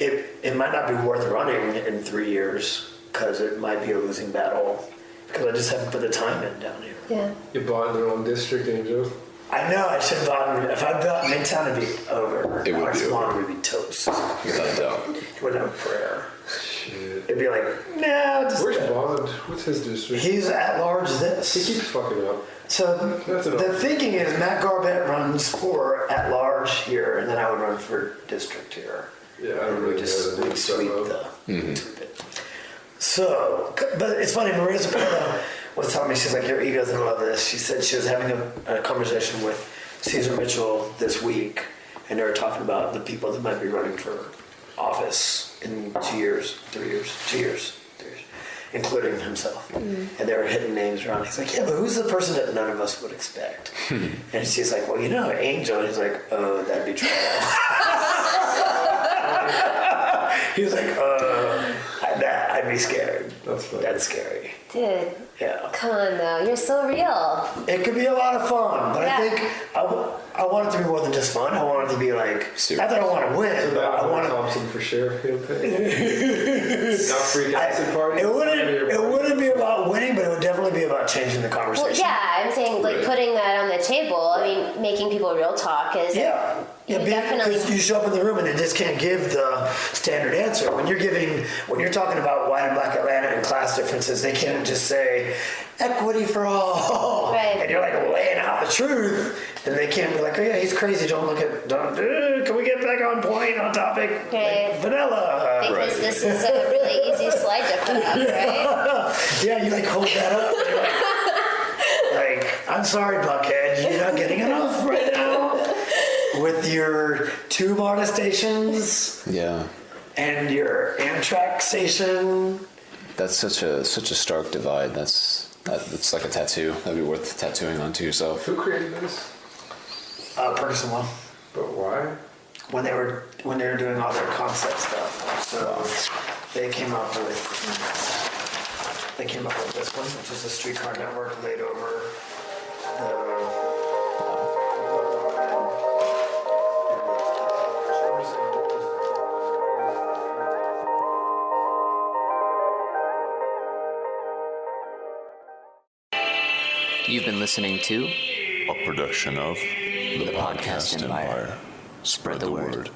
it might not be worth running in 3 years because it might be a losing battle because I just haven't put the time in down here. Yeah. You bought in the wrong district, Angel. I know, I should have bought, if I'd bought Midtown, it'd be over. It would Alex be Swan would be toast. Without a doubt. Wouldn't have a prayer. Shit. It'd be like, nah, just. Where's Bond? What's his district? He's at large He this. keeps fucking up. So That's enough. the thinking is Matt Garbett runs for at large here, and then I would run for district here. Yeah, I don't And we really just know we'd the sweep info. sweep it. So, but it's funny, Maria Zapata was telling me, she's like, your ego's in love with this. She said she was having a conversation with Caesar Mitchell this week, and they were talking about the people that might be running for office in 2 years, 3 years, 2 years, 3 years, including himself. And they were hitting names around. He's like, yeah, but who's the person that none of us would expect? And she's like, well, you know, Angel. And he's like, oh, that'd be trouble. He was like, I'd be scared. That's funny. That's scary. Dude, Yeah. come on though. You're so real. It could be a lot of fun, but Yeah. I think I want it to be more than just fun. I want it to be like, not that I want to win, but I want to. Thompson for sheriff campaign. Not freak acid party. It wouldn't be about winning, but it would definitely be about changing the conversation. Well, yeah, I'm saying like putting that on the table. I mean, making people real talk is. Yeah. You Because you show up in the room and it just can't give the standard answer. When you're talking about white and black Atlanta and class differences, they can't just say equity for all. Right. And you're like laying out the truth, and they can't be like, oh yeah, he's crazy. Can we get back on point, on topic? Right. Like vanilla. Because this is a really easy slide to put up, right? Yeah, you like hold that up. And you're like, I'm sorry, Buckhead, you're not getting enough right now with your 2 MARTA stations Yeah. and your Amtrak station. That's such a stark divide. That's like a tattoo. That'd be worth tattooing onto yourself. Who created this? Perkinson one. But why? When they were doing all their concept stuff, so they came up with this one, which is a streetcar network laid over the. You've been listening to A production of the Podcast Empire. Spread the word.